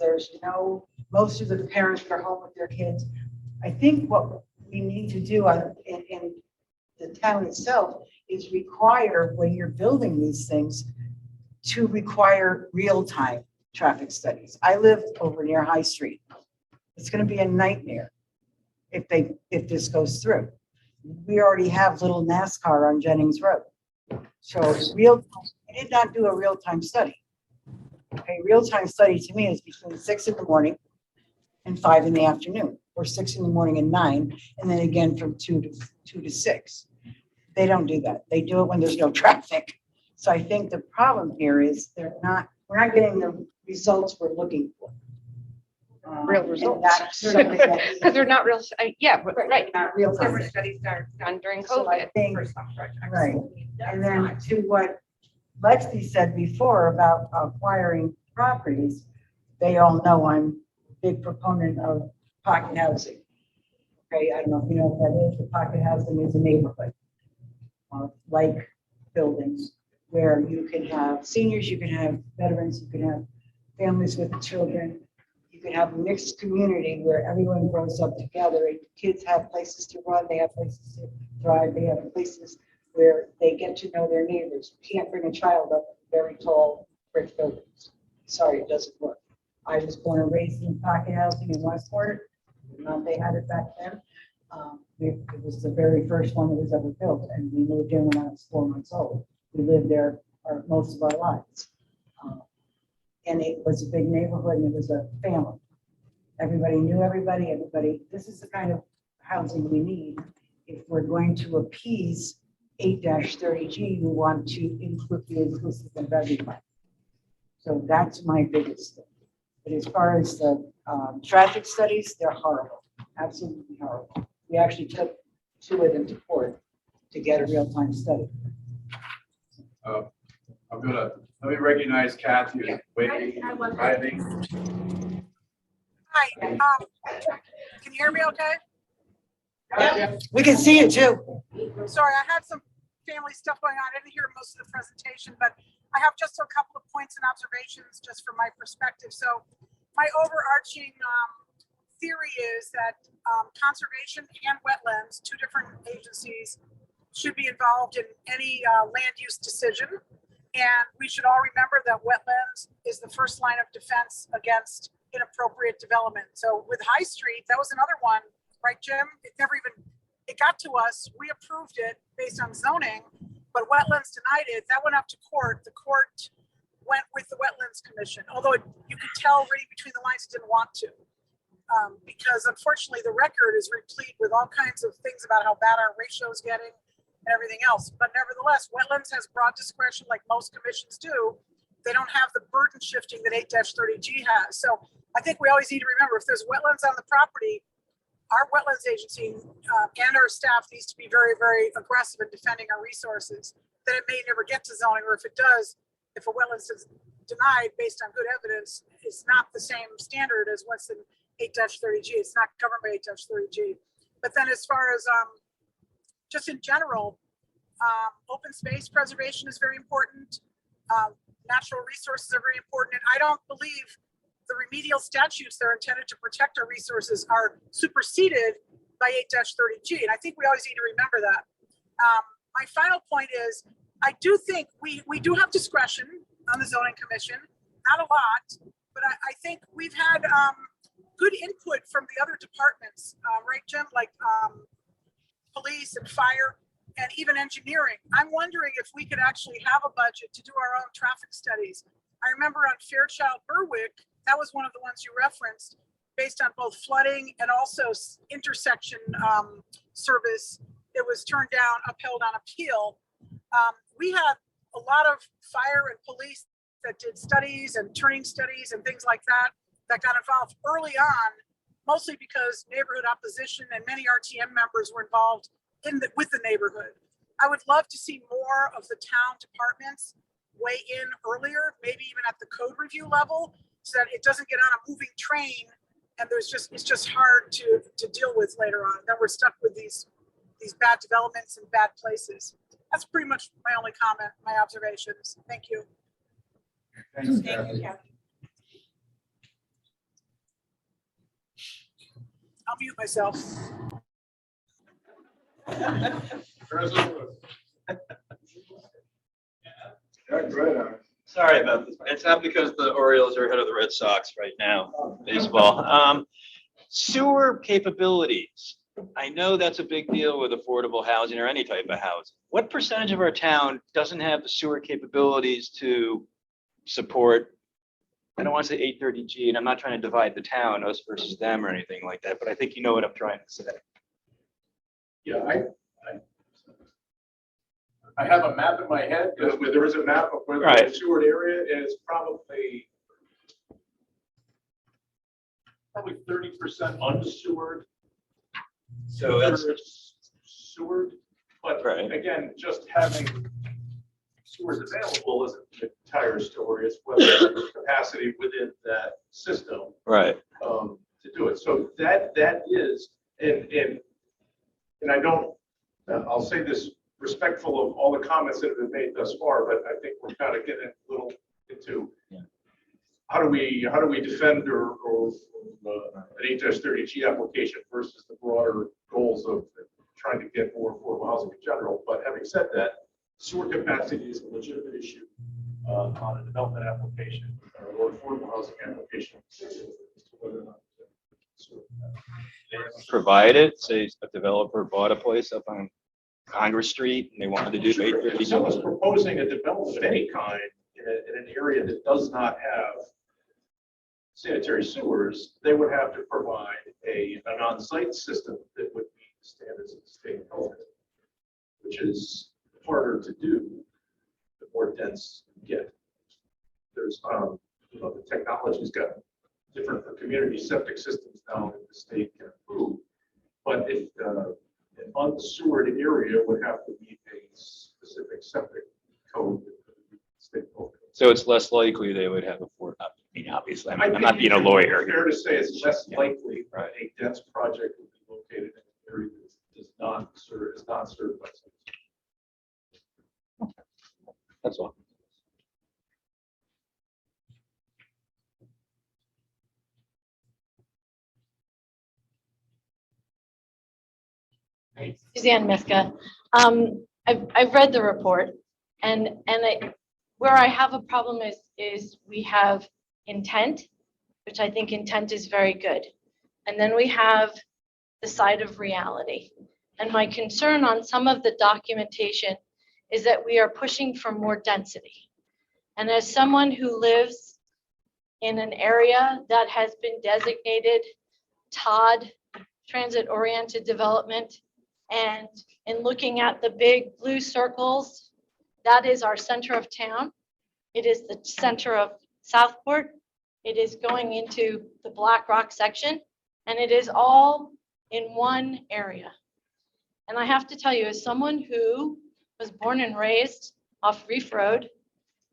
most of the parents are home with their kids. I think what we need to do in the town itself is required, when you're building these things, to require real-time traffic studies. I live over near High Street. It's gonna be a nightmare if this goes through. We already have little NASCAR on Jennings Road. So we did not do a real-time study. A real-time study to me is between 6 in the morning and 5 in the afternoon, or 6 in the morning and 9, and then again from 2 to 6. They don't do that. They do it when there's no traffic. So I think the problem here is we're not getting the results we're looking for. Real And results. that's something that Because they're not real, yeah, right. not real There time. were studies that are done during So I COVID think- for some projects. Right. And then to what Lexi said before about acquiring properties, they all know I'm a big proponent of pocket housing. Okay, I don't know if you know what that is, but pocket housing is a neighborhood. Like buildings where you can have seniors, you can have veterans, you can have families with children. You can have a mixed community where everyone grows up together and kids have places to run, they have places to thrive, they have places where they get to know their neighbors. You can't bring a child up in very tall brick buildings. Sorry, it doesn't work. I was born and raised in pocket housing in Westport. They had it back then. It was the very first one that was ever built, and we moved in when I was 4 months old. We lived there most of our lives. And it was a big neighborhood, and it was a family. Everybody knew everybody, this is the kind of housing we need. If we're going to appease 8-30G, we want to be inclusive of everybody. So that's my biggest thing. But as far as the traffic studies, they're horrible, absolutely horrible. We actually took 2 of them to court to get a real-time study. Let me recognize Kathy who's waiting, driving. Hi, can you hear me okay? We can see it too. Sorry, I had some family stuff going on. I didn't hear most of the presentation, but I have just a couple of points and observations just from my perspective. So my overarching theory is that conservation and wetlands, 2 different agencies, should be involved in any land use decision. And we should all remember that wetlands is the first line of defense against inappropriate development. So with High Street, that was another one, right, Jim? It got to us. We approved it based on zoning, but wetlands denied it. That went up to court. The court went with the Wetlands Commission, although you could tell reading between the lines it didn't want to. Because unfortunately the record is replete with all kinds of things about how bad our ratio is getting and everything else. But nevertheless, wetlands has broad discretion like most commissions do. They don't have the burden shifting that 8-30G has. So I think we always need to remember if there's wetlands on the property, our wetlands agency and our staff needs to be very, very aggressive in defending our resources. Then it may never get to zoning, or if it does, if a wetlands is denied based on good evidence, it's not the same standard as what's in 8-30G. It's not governed by 8-30G. But then as far as just in general, open space preservation is very important. Natural resources are very important. And I don't believe the remedial statutes that are intended to protect our resources are superseded by 8-30G. And I think we always need to remember that. My final point is, I do think we do have discretion on the zoning commission, not a lot, but I think we've had good input from the other departments, right, Jim? Like police and fire and even engineering. I'm wondering if we could actually have a budget to do our own traffic studies. I remember on Fairchild Berwick, that was one of the ones you referenced, based on both flooding and also intersection service. It was turned down, upheld on appeal. We had a lot of fire and police that did studies and turning studies and things like that got involved early on, mostly because neighborhood opposition and many RTM members were involved with the neighborhood. I would love to see more of the town departments weigh in earlier, maybe even at the code review level, so that it doesn't get on a moving train and it's just hard to deal with later on. Then we're stuck with these bad developments in bad places. That's pretty much my only comment, my observations. Thank you. Thanks, Kathy. I'll mute myself. President Lewis. Yeah, great. Sorry about this. It's not because the Orioles are ahead of the Red Sox right now, baseball. Sewer capabilities. I know that's a big deal with affordable housing or any type of housing. What percentage of our town doesn't have the sewer capabilities to support? I don't want to say 830G, and I'm not trying to divide the town, us versus them or anything like that, but I think you know what I'm trying to say. Yeah, I have a map in my head, because there is a map of where Right. the sewer area is probably 30% unsewered. So that's Sewered, but right. again, just having sewers available isn't the entire story. It's whether there's capacity within that system Right. to do it. So that is, and I don't, I'll say this respectful of all the comments that have been made thus far, but I think we're kind of getting a little into how do we defend or an 8-30G application versus the broader goals of trying to get more affordable housing in general. But having said that, sewer capacity is a legitimate issue on a development application or affordable housing application. Provided, say a developer bought a place up on Congress Street and they wanted to do Sure, if 830G. someone's proposing a development of any kind in an area that does not have sanitary sewers, they would have to provide an on-site system that would meet the standards of the state code, which is harder to do the more dense you get. There's, the technology's got different for community septic systems now that the state can approve. But if an unsewered area would have to meet a specific septic code. State code. So it's less likely they would have I mean, obviously, I'm not being a lawyer. Fair to say it's less likely Right. a dense project would be located in an area that is not served by. That's all. Suzanne Miska. I've read the report and where I have a problem is we have intent, which I think intent is very good. And then we have the side of reality. And my concern on some of the documentation is that we are pushing for more density. And as someone who lives in an area that has been designated TOD, transit-oriented development, and in looking at the big blue circles, that is our center of town. It is the center of Southport. It is going into the Black Rock section, and it is all in one area. And I have to tell you, as someone who was born and raised off Reef Road,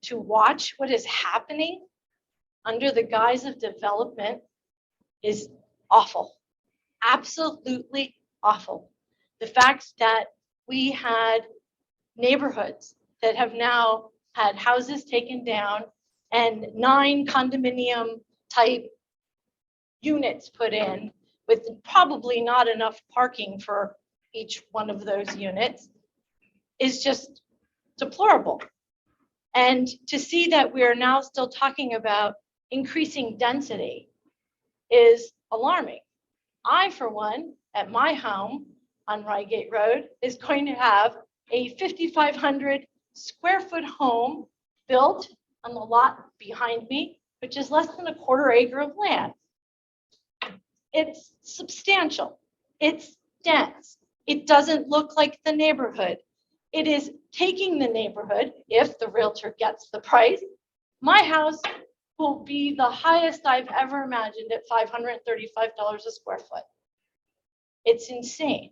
to watch what is happening under the guise of development is awful, absolutely awful. The fact that we had neighborhoods that have now had houses taken down and 9 condominium type units put in with probably not enough parking for each one of those units is just deplorable. And to see that we are now still talking about increasing density is alarming. I, for one, at my home on Reigate Road, is going to have a 5,500 square foot home built on the lot behind me, which is less than a quarter acre of land. It's substantial. It's dense. It doesn't look like the neighborhood. It is taking the neighborhood, if the realtor gets the price. My house will be the highest I've ever imagined at $535 a square foot. It's insane.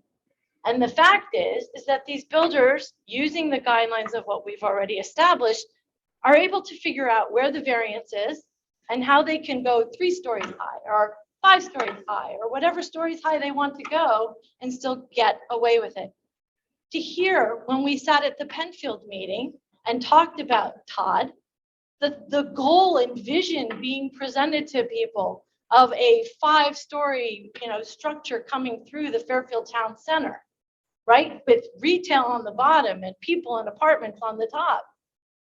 And the fact is that these builders, using the guidelines of what we've already established, are able to figure out where the variance is and how they can go 3 stories high or 5 stories high or whatever stories high they want to go and still get away with it. To hear when we sat at the Penfield meeting and talked about Todd, the goal and vision being presented to people of a 5-story, structure coming through the Fairfield Town Center, right? With retail on the bottom and people and apartments on the top.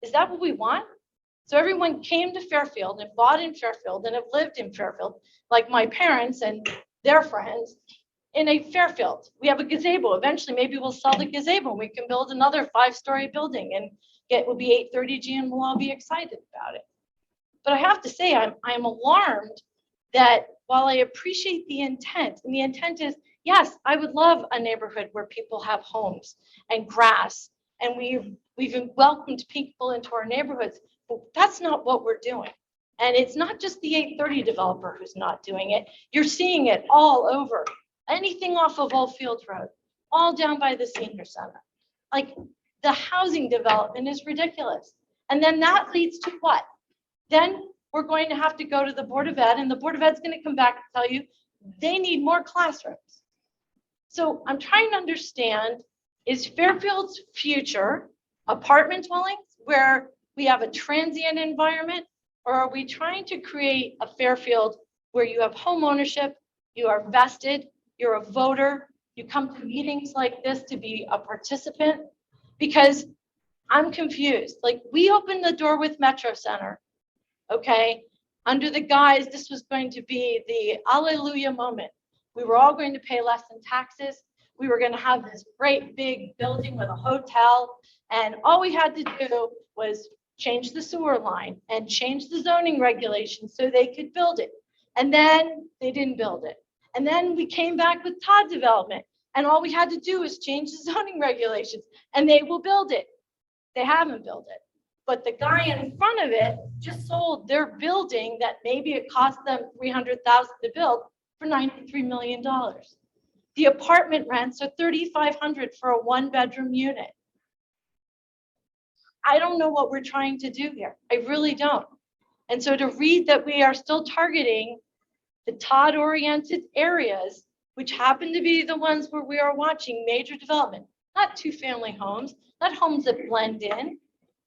Is that what we want? So everyone came to Fairfield and bought in Fairfield and have lived in Fairfield, like my parents and their friends in a Fairfield. We have a gazebo. Eventually, maybe we'll sell the gazebo and we can build another 5-story building and it will be 830G and we'll all be excited about it. But I have to say, I'm alarmed that while I appreciate the intent, and the intent is, yes, I would love a neighborhood where people have homes and grass, and we've welcomed people into our neighborhoods, but that's not what we're doing. And it's not just the 830 developer who's not doing it. You're seeing it all over. Anything off of Old Field Road, all down by the senior center. Like, the housing development is ridiculous. And then that leads to what? Then we're going to have to go to the Board of Ed, and the Board of Ed's going to come back and tell you they need more classrooms. So I'm trying to understand, is Fairfield's future apartment dwellings where we have a transient environment, or are we trying to create a Fairfield where you have home ownership, you are vested, you're a voter, you come to meetings like this to be a participant? Because I'm confused. Like, we opened the door with Metro Center, okay, under the guise this was going to be the hallelujah moment. We were all going to pay less in taxes. We were going to have this great big building with a hotel, and all we had to do was change the sewer line and change the zoning regulations so they could build it. And then they didn't build it. And then we came back with Todd Development, and all we had to do is change the zoning regulations and they will build it. They haven't built it. But the guy in front of it just sold their building that maybe it cost them $300,000 to build for $93 million. The apartment rents are $3,500 for a 1-bedroom unit. I don't know what we're trying to do here. I really don't. And so to read that we are still targeting the Todd-oriented areas, which happen to be the ones where we are watching major development, not 2-family homes, not homes that blend in.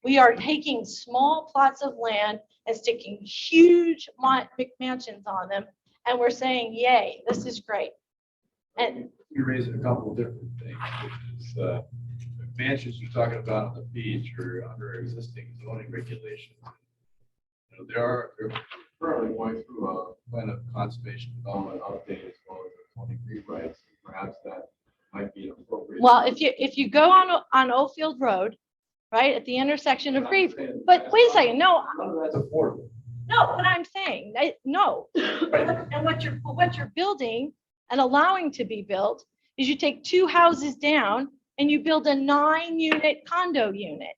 We are taking small plots of land and sticking huge McMansions on them, and we're saying, yay, this is great. And You're raising a couple of different things, which is mansions you're talking about on the beach or under existing zoning regulations. You know, they're currently going through a plan of conservation development update as well as the 23 rights. Perhaps that might be an appropriate. well, if you go on Old Field Road, right at the intersection of Grief, but wait a second, no, None of that's affordable. no, what I'm saying, no. And what you're building and allowing to be built is you take 2 houses down and you build a 9-unit condo unit.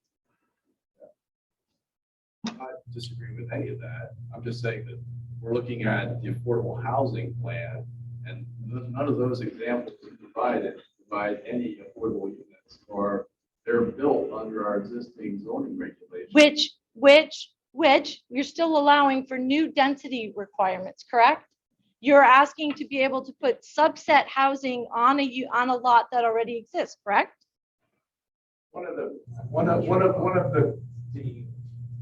I disagree with any of that. I'm just saying that we're looking at the affordable housing plan, and none of those examples provide any affordable units, or they're built under our existing zoning regulations. Which you're still allowing for new density requirements, correct? You're asking to be able to put subset housing on a lot that already exists, correct? One of the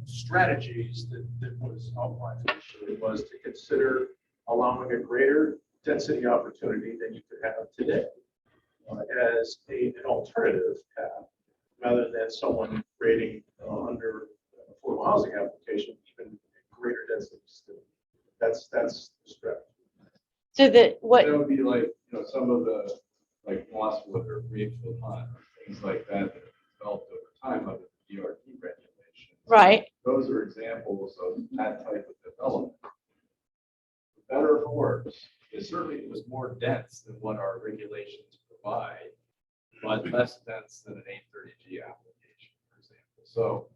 strategies that was outlined initially was to consider allowing a greater density opportunity than you could have today as an alternative path, rather than someone creating under affordable housing application even greater densities. That's the strategy. So that what That would be like, you know, some of the like Mosswood or Greenfield Hunt, things like that that developed over time under the DRT regulations. right? Those are examples of that type of development. For better or for worse, it certainly was more dense than what our regulations provide, but less dense than an 830G application, for example. So,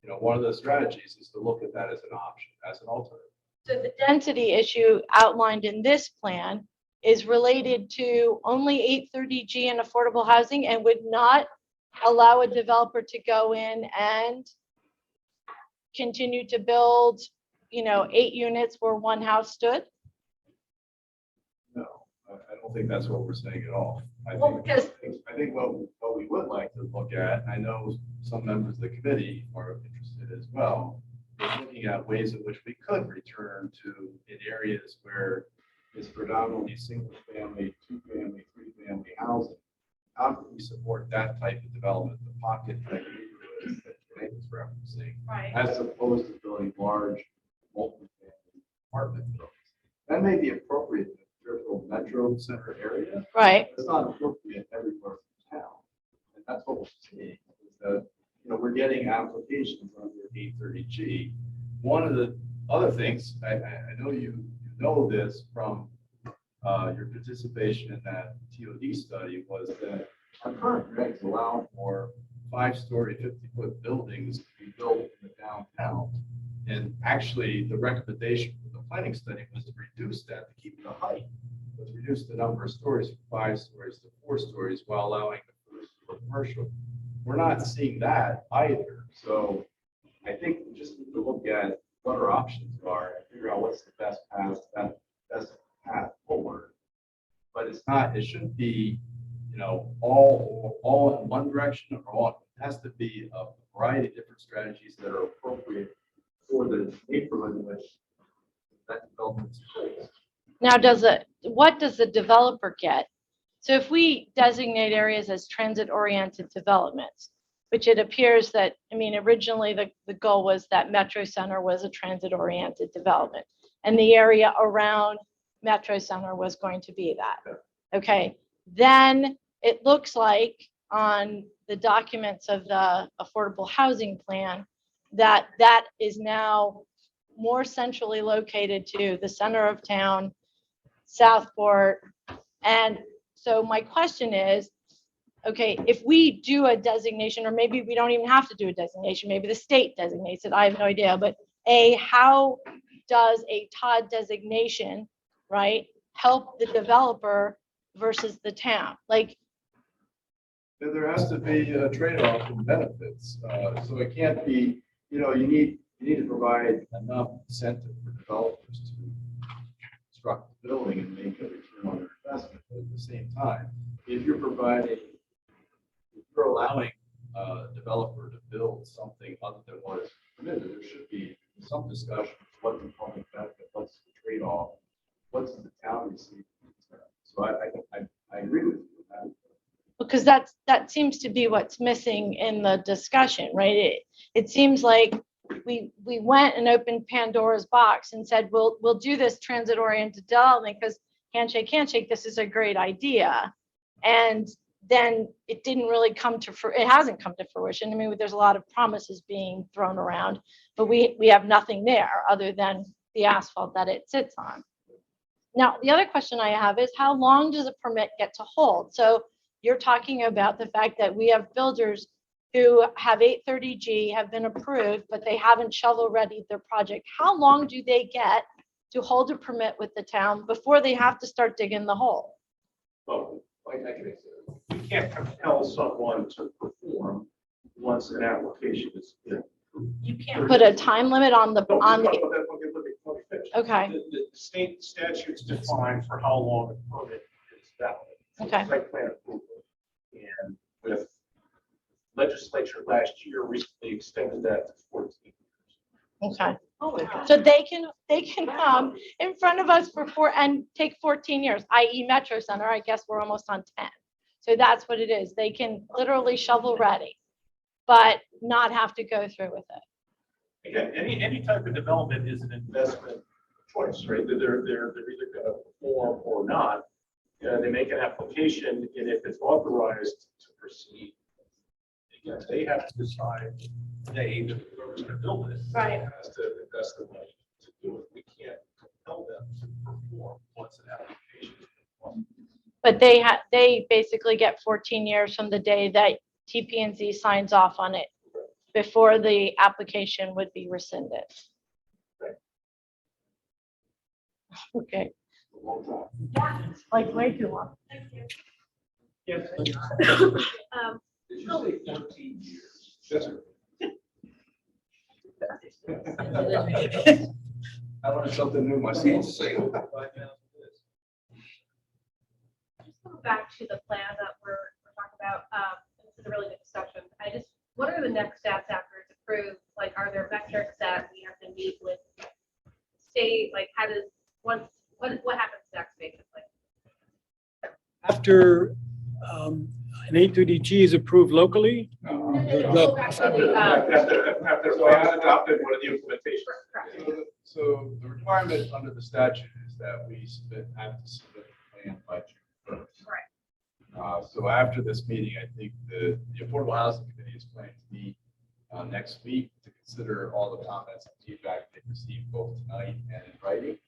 you know, one of the strategies is to look at that as an option, as an alternative. So the density issue outlined in this plan is related to only 830G and affordable housing and would not allow a developer to go in and continue to build, 8 units where 1 house stood? No, I don't think that's what we're saying at all. I Well, because think what we would like to look at, I know some members of the committee are interested as well, is looking at ways in which we could return to in areas where it's predominantly single family, 2-family, 3-family housing, how can we support that type of development, the pocket type neighborhoods that Renee was referencing, Right. as opposed to building large multi-family apartment buildings. That may be appropriate in the Fairfield metro center area. Right. It's not appropriate everywhere in town. And that's what we're seeing, is that, we're getting applications under 830G. One of the other things, I know you know this from your participation in that TOD study, was that our current regs allow for 5-story, 50-foot buildings to be built in the downtown. And actually, the recommendation for the planning study was to reduce that, to keep the height, was reduce the number of stories from 5 stories to 4 stories while allowing the first floor commercial. We're not seeing that either. So I think we just need to look at what our options are and figure out what's the best path forward. But it shouldn't be, all in one direction or all. It has to be a variety of different strategies that are appropriate for the neighborhood in which that development is placed. Now, what does the developer get? So if we designate areas as transit-oriented developments, which it appears that, originally the goal was that Metro Center was a transit-oriented development, and the area around Metro Center was going to be that. Okay, then it looks like on the documents of the affordable housing plan that is now more centrally located to the center of town, Southport. And so my question is, okay, if we do a designation, or maybe we don't even have to do a designation, maybe the state designates it, I have no idea, but how does a TOD designation, right, help the developer versus the town? Like, There has to be a trade-off in benefits. So it can't be, you need to provide enough incentive for developers to construct the building and make a return on their investment. But at the same time, if you're allowing a developer to build something other than what is permitted, there should be some discussion of what's the public benefit, what's the trade-off, what's the town receive. So I agree with you on that. because that seems to be what's missing in the discussion, right? It seems like we went and opened Pandora's box and said, we'll do this transit-oriented development because handshake, this is a great idea. And then it didn't really it hasn't come to fruition. There's a lot of promises being thrown around, but we have nothing there other than the asphalt that it sits on. Now, the other question I have is, how long does a permit get to hold? So you're talking about the fact that we have builders who have 830G, have been approved, but they haven't shovel-readied their project. How long do they get to hold a permit with the town before they have to start digging the hole? Well, we can't compel someone to perform once an application is in. You can't put a time limit on the. Okay. The state statutes define for how long a permit is valid. Okay. Site plan approval. And with legislature last year recently extended that to 14 years. Okay. So they can come in front of us and take 14 years, i.e. Metro Center. I guess we're almost on 10. So that's what it is. They can literally shovel ready, but not have to go through with it. Again, any type of development is an investment choice, right? They're either going to perform or not. They make an application, and if it's authorized to proceed, again, they have to decide whoever's going to build it Right. has to invest the money to do it. We can't compel them to perform once an application is performed. But they basically get 14 years from the day that TP&Z signs off on it before the application would be rescinded. Right. Okay. Yeah, it's like way too long. Yes. Did you say 14 years? Yes, sir. I learned something new myself. Just go back to the plan that we're talking about. This is a really good discussion. What are the next steps after it's approved? Like, are there metrics that we have to meet with state? Like, what happens next, basically? After And A30G is approved locally. After so I adopted one of the implementation. So the requirement under the statute is that we have to submit a plan by June 1st. Right. So after this meeting, I think the Affordable Housing Committee is planning to meet next week to consider all the comments and feedback they received both tonight and in writing.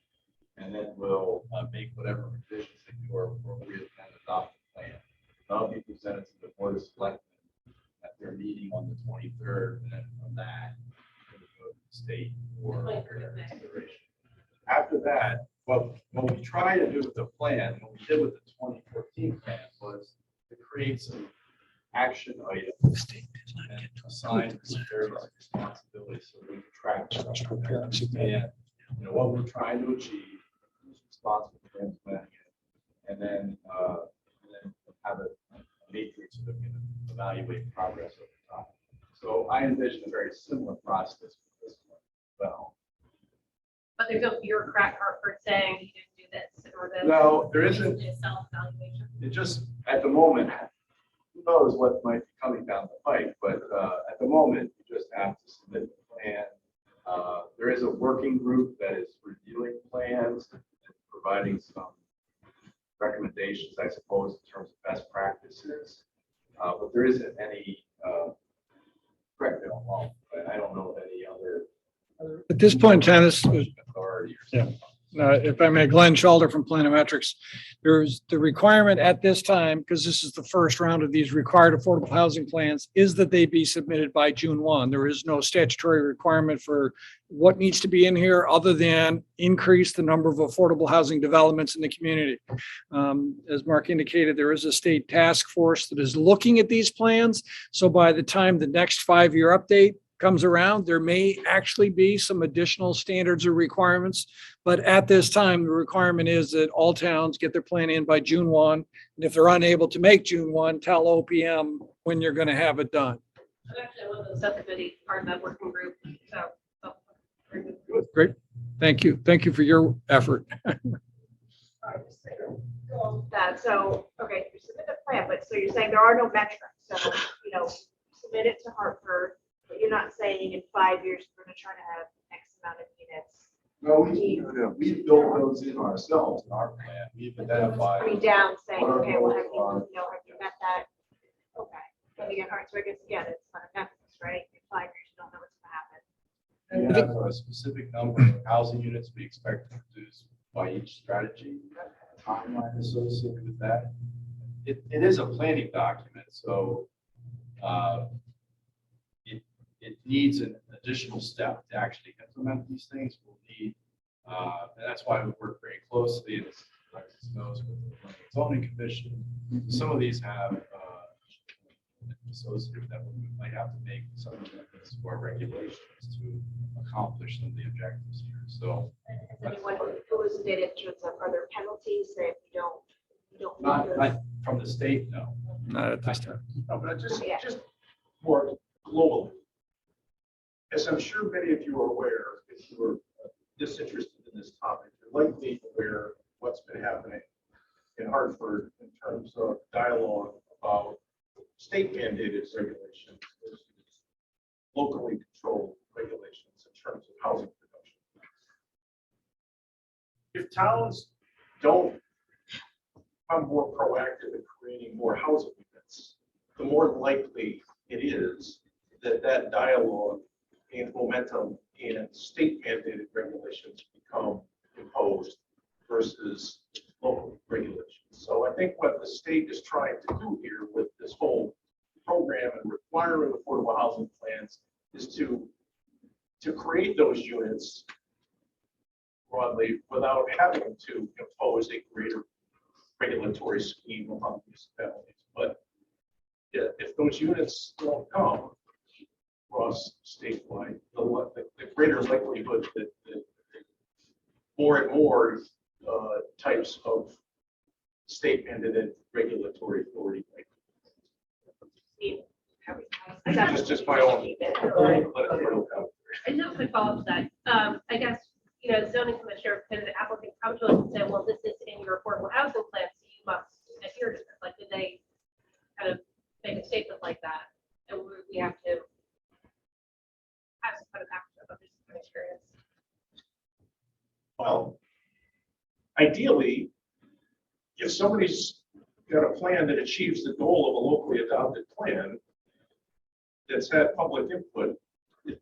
And then we'll make whatever revisions they do are appropriate and adopt the plan. That'll be presented to the Board of Selectmen at their meeting on the 23rd, and then from that, we'll go to the state for their consideration. After that, what we try to do with the plan, what we did with the 2014 plan was to create some action items and assign various responsibilities so we can track and what we're trying to achieve, who's responsible for implementing it, and then have a matrix so that we can evaluate progress over time. So I envision a very similar process for this one as well. But there's no bureaucrat Hartford saying you didn't do this or this. No, there isn't. It's self-evaluation. It just, at the moment, who knows what might be coming down the pipe, but at the moment, you just have to submit the plan. There is a working group that is reviewing plans and providing some recommendations, I suppose, in terms of best practices. But there isn't any, correct me if I'm wrong, but I don't know of any other At this point in time, this was, authority or Yeah. something. if I may, Glenn Schalder from Planometrics. There's the requirement at this time, because this is the first round of these required affordable housing plans, is that they be submitted by June 1. There is no statutory requirement for what needs to be in here other than increase the number of affordable housing developments in the community. As Mark indicated, there is a state task force that is looking at these plans. So by the time the next 5-year update comes around, there may actually be some additional standards or requirements. But at this time, the requirement is that all towns get their plan in by June 1. And if they're unable to make June 1, tell OPM when you're going to have it done. I'm actually one of the subcommittee, part of that working group, so. Great. Thank you. Thank you for your effort. That, so, okay, you submit the plan, but so you're saying there are no metrics, so, submit it to Hartford, but you're not saying in 5 years, we're gonna try to have X amount of units. No, we built those in ourselves in our plan. We've identified. Coming down, saying, what our okay, well, have goals you, have you met that? Okay, but again, all right, so I guess, again, it's not a metrics, right? In 5 years, you don't know what's gonna happen. And we have a specific number of housing units we expect to produce by each strategy, timeline associated with that. It is a planning document, so it needs an additional step to actually implement these things. We'll need, and that's why we work very closely, as Alexis knows, with the Planning and Zoning Commission. Some of these have associated that we might have to make some amendments to our regulations to accomplish some of the objectives here. So Has anyone elucidated in terms of, are there penalties that if you don't? not from the state, no. Not at this time. No, but just Yeah. more globally. As I'm sure many of you are aware, if you are disinterested in this topic, you're likely aware of what's been happening in Hartford in terms of dialogue about state mandated regulations versus locally controlled regulations in terms of housing production. If towns don't become more proactive in creating more housing units, the more likely it is that that dialogue and momentum and state mandated regulations become imposed versus local regulations. So I think what the state is trying to do here with this whole program and requiring affordable housing plans is to create those units broadly without having to impose a greater regulatory scheme on municipalities. But if those units don't come across statewide, the greater likelihood that more and more types of state mandated regulatory authority. Just my own. I know if I follow up to that, I guess, the zoning commissioner, can the applicant come to us and say, well, this is in your affordable housing plan, so you must adhere to this? Like, did they kind of if somebody's got a plan that achieves the goal of a locally adopted plan that's had public input, it,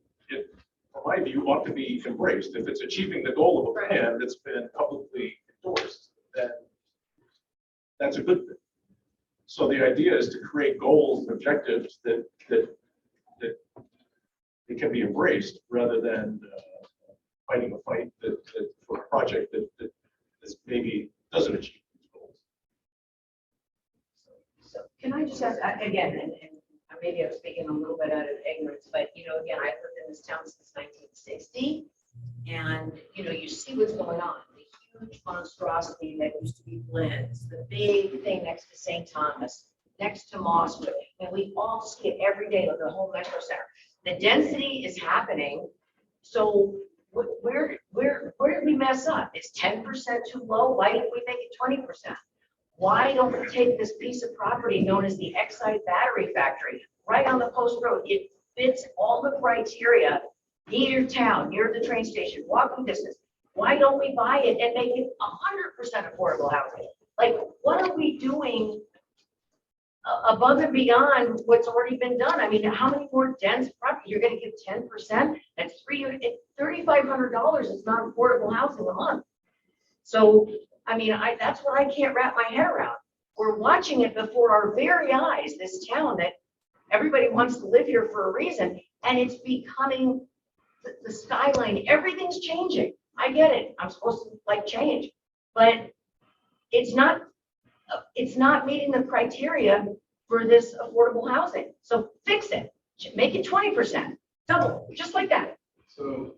from my view, ought to be embraced. If it's achieving the goal of a plan that's been publicly endorsed, then that's a good thing. So the idea is to create goals and objectives that it can be embraced rather than fighting a fight for a project that maybe doesn't achieve these goals. So can I just ask, again, and maybe I'm speaking a little bit out of ignorance, but again, I've lived in this town since 1960. And you see what's going on. The huge monstrosity that used to be Lynn's, the big thing next to St. Thomas, next to Mosswood, and we all see it every day with the whole Metro Center. The density is happening. So where did we mess up? Is 10% too low? Why didn't we make it 20%? Why don't we take this piece of property known as the Exide Battery Factory right on the Post Road? It fits all the criteria near town, near the train station, walking distance. Why don't we buy it and make it 100% affordable housing? Like, what are we doing above and beyond what's already been done? I mean, how many more dense property? You're going to give 10%? That's $3,500. It's not affordable housing a month. So, I mean, that's what I can't wrap my head around. We're watching it before our very eyes, this town that everybody wants to live here for a reason, and it's becoming the skyline. Everything's changing. I get it. I'm supposed to like change, but it's not meeting the criteria for this affordable housing. So fix it. Make it 20%, double, just like that. So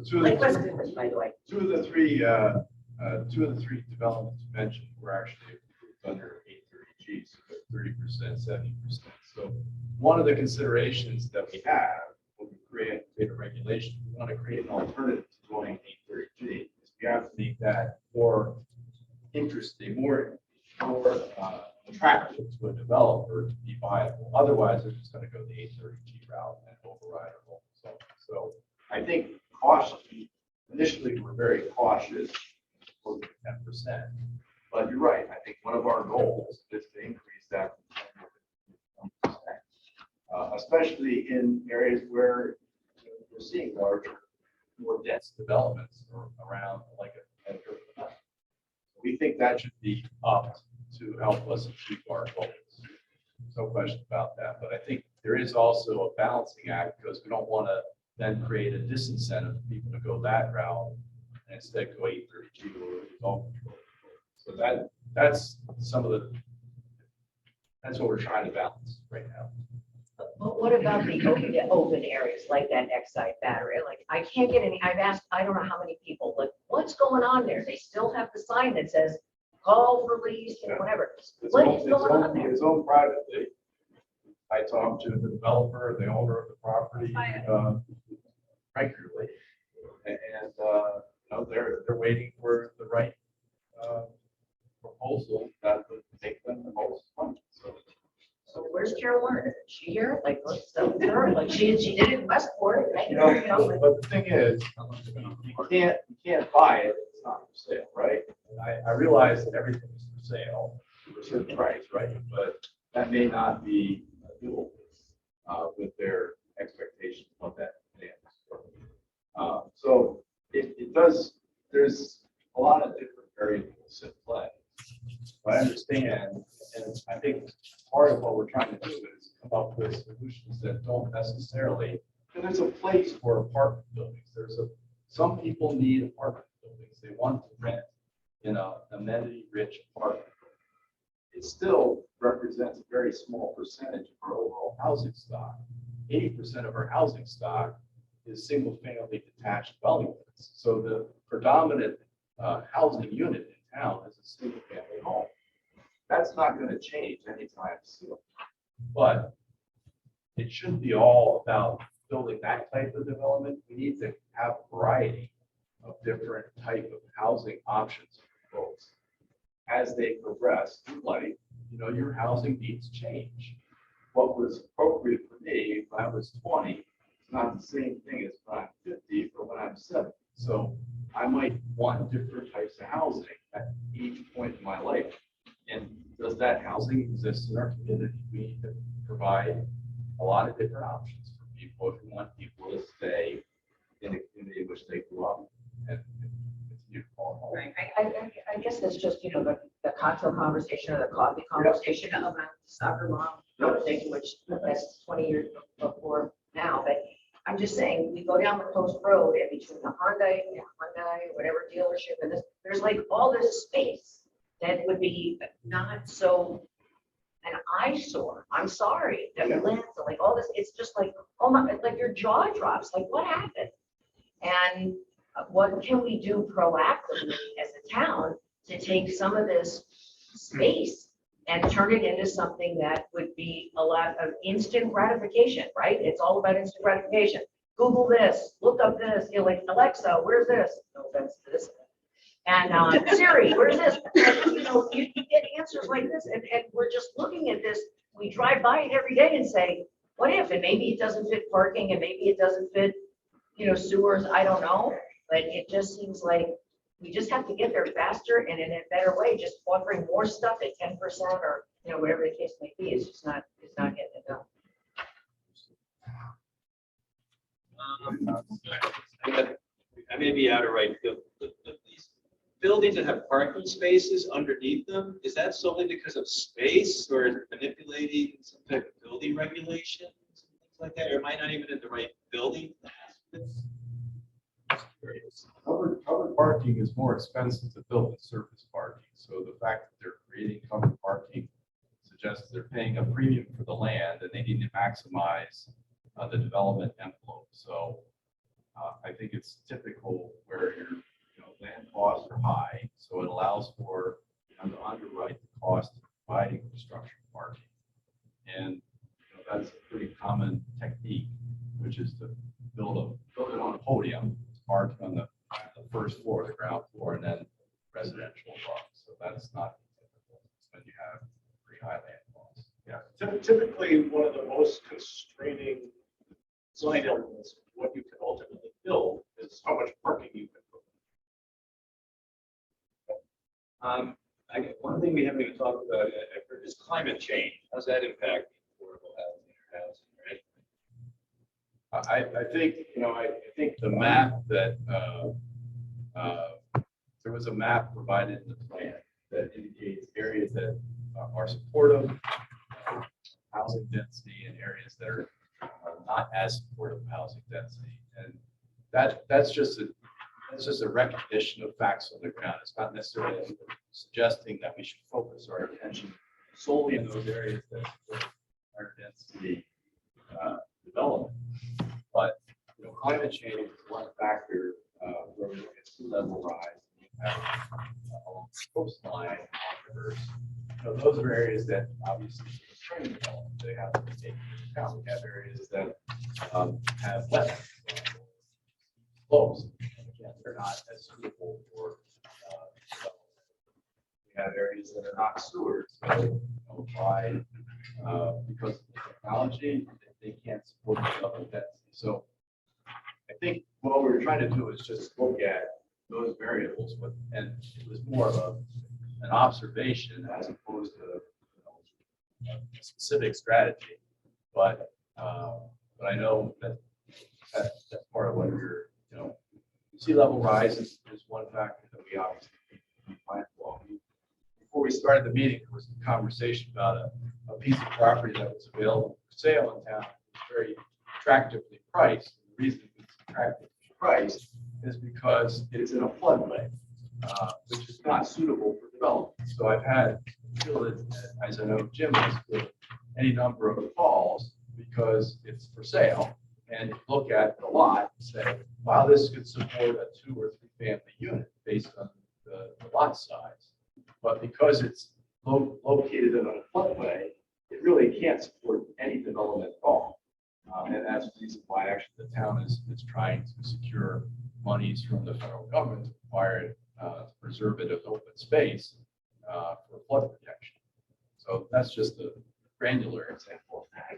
two of Like the West three, Village, by the way. two of the three developments mentioned were actually under 830G, so 30%, 70%. So one of the considerations that we have when we create a regulation, we want to create an alternative to going 830G. We have to make that more interesting, more attractive to a developer to be viable. Otherwise, they're just going to go the 830G route and override our goals. So I think cautiously, initially, we're very cautious for the 10%. But you're right. I think one of our goals is to increase that to 10%, especially in areas where we're seeing larger, more dense developments around like a we think that should be up to help us achieve our goals. No question about that. But I think there is also a balancing act because we don't want to then create a disincentive for people to go that route and instead go 832 or result control. So that's what we're trying to balance right now. But what about the open areas like that Exide Battery? Like, I can't get any, I've asked, I don't know how many people, like, what's going on there? They still have the sign that says, call for lease and whatever. What is going on there? It's owned privately. I talked to the developer, the owner of the property, regularly. And they're waiting for the right proposal that would take them the most money. So where's Carol Warner? Is she here? Like, let's sell her. Like she did it in Westport. But the thing is, you can't buy it. It's not for sale, right? I realize that everything is for sale for a certain price, right? But that may not be doable with their expectations of what that is. So it does. There's a lot of different variables at play. But I understand, and I think part of what we're trying to do is come up with solutions that don't necessarily. And there's a place for apartment buildings. Some people need apartment buildings. They want to rent in an amenity-rich apartment. It still represents a very small percentage of our overall housing stock. 80% of our housing stock is single-family detached dwelling units. So the predominant housing unit in town is a single-family home. That's not going to change anytime soon. But it shouldn't be all about building that type of development. We need to have a variety of different type of housing options for folks. As they progress through life, your housing needs change. What was appropriate for me when I was 20 is not the same thing as when I'm 50 or when I'm 70. So I might want different types of housing at each point in my life. that housing exists in our community. We need to provide a lot of different options for people if we want people to stay in the community in which they grew up and continue to call home. Right, I guess that's just, the cocktail conversation or the coffee conversation about soccer mom, thing, which that's 20 years before now, but I'm just saying, we go down the coast road and between the Hyundai, whatever dealership, and this, there's like all this space that would be not so an eyesore. I'm sorry, that lands like all this, it's just like, oh my, like your jaw drops, like what happened? And what can we do proactively as a town to take some of this space and turn it into something that would be a lot of instant gratification, right? It's all about instant gratification. Google this, look up this, like Alexa, where's this? No offense to this. And Siri, where's this? You get answers like this, and we're just looking at this. We drive by it every day and say, what if? And maybe it doesn't fit parking, and maybe it doesn't fit, sewers. I don't know, but it just seems like we just have to get there faster and in a better way. Just offering more stuff at 10% or whatever the case may be, it's not getting it done. I may be out of right field. These buildings that have parking spaces underneath them, is that solely because of space or is it manipulating some type of building regulations and things like that? Or am I not even in the right building? Covered parking is more expensive to build than surface parking. So the fact that they're creating covered parking suggests they're paying a premium for the land and they need to maximize the development envelope. So I think it's typical where your land costs are high, so it allows for to underwrite the cost of providing infrastructure parking. And that's a pretty common technique, which is to build it on a podium, park on the first floor, the ground floor, and then residential above. So that's not typical when you have pretty high land costs. Yeah, typically one of the most constraining design elements of what you can ultimately build is how much parking you can put. One thing we haven't even talked about is climate change. How's that impact affordable housing, right? I think, I think the map that there was a map provided in the plan that indicates areas that are supportive of housing density and areas that are not as supportive of housing density. And that's just a recognition of facts on the ground. It's not necessarily suggesting that we should focus our attention solely in those areas that support higher density development. But climate change is one factor where we look at sea level rise, along the coastline, rivers. Those are areas that obviously train development they have to take into account. We have areas that have wetlands, slopes. Again, they're not as suitable for development. We have areas that are not sewers, so because of the technology, they can't support development density. So I think what we were trying to do is just look at those variables, and it was more of an observation as opposed to a specific strategy. But I know that's part of what you're, sea level rise is one factor that we obviously plan for. Before we started the meeting, there was a conversation about a piece of property that was available for sale in town. It was very attractively priced. The reason it's attractively priced is because it's in a floodway, which is not suitable for development. So I've had, as I know Jim has, with any number of calls because it's for sale. And you look at the lot and say, wow, this could support a 2 or 3 family unit based on the lot size. But because it's located in a floodway, it really can't support any development at all. And that's the reason why actually the town is trying to secure monies from the federal government to acquire it, to preserve it as open space for flood protection. So that's just a granular example of that.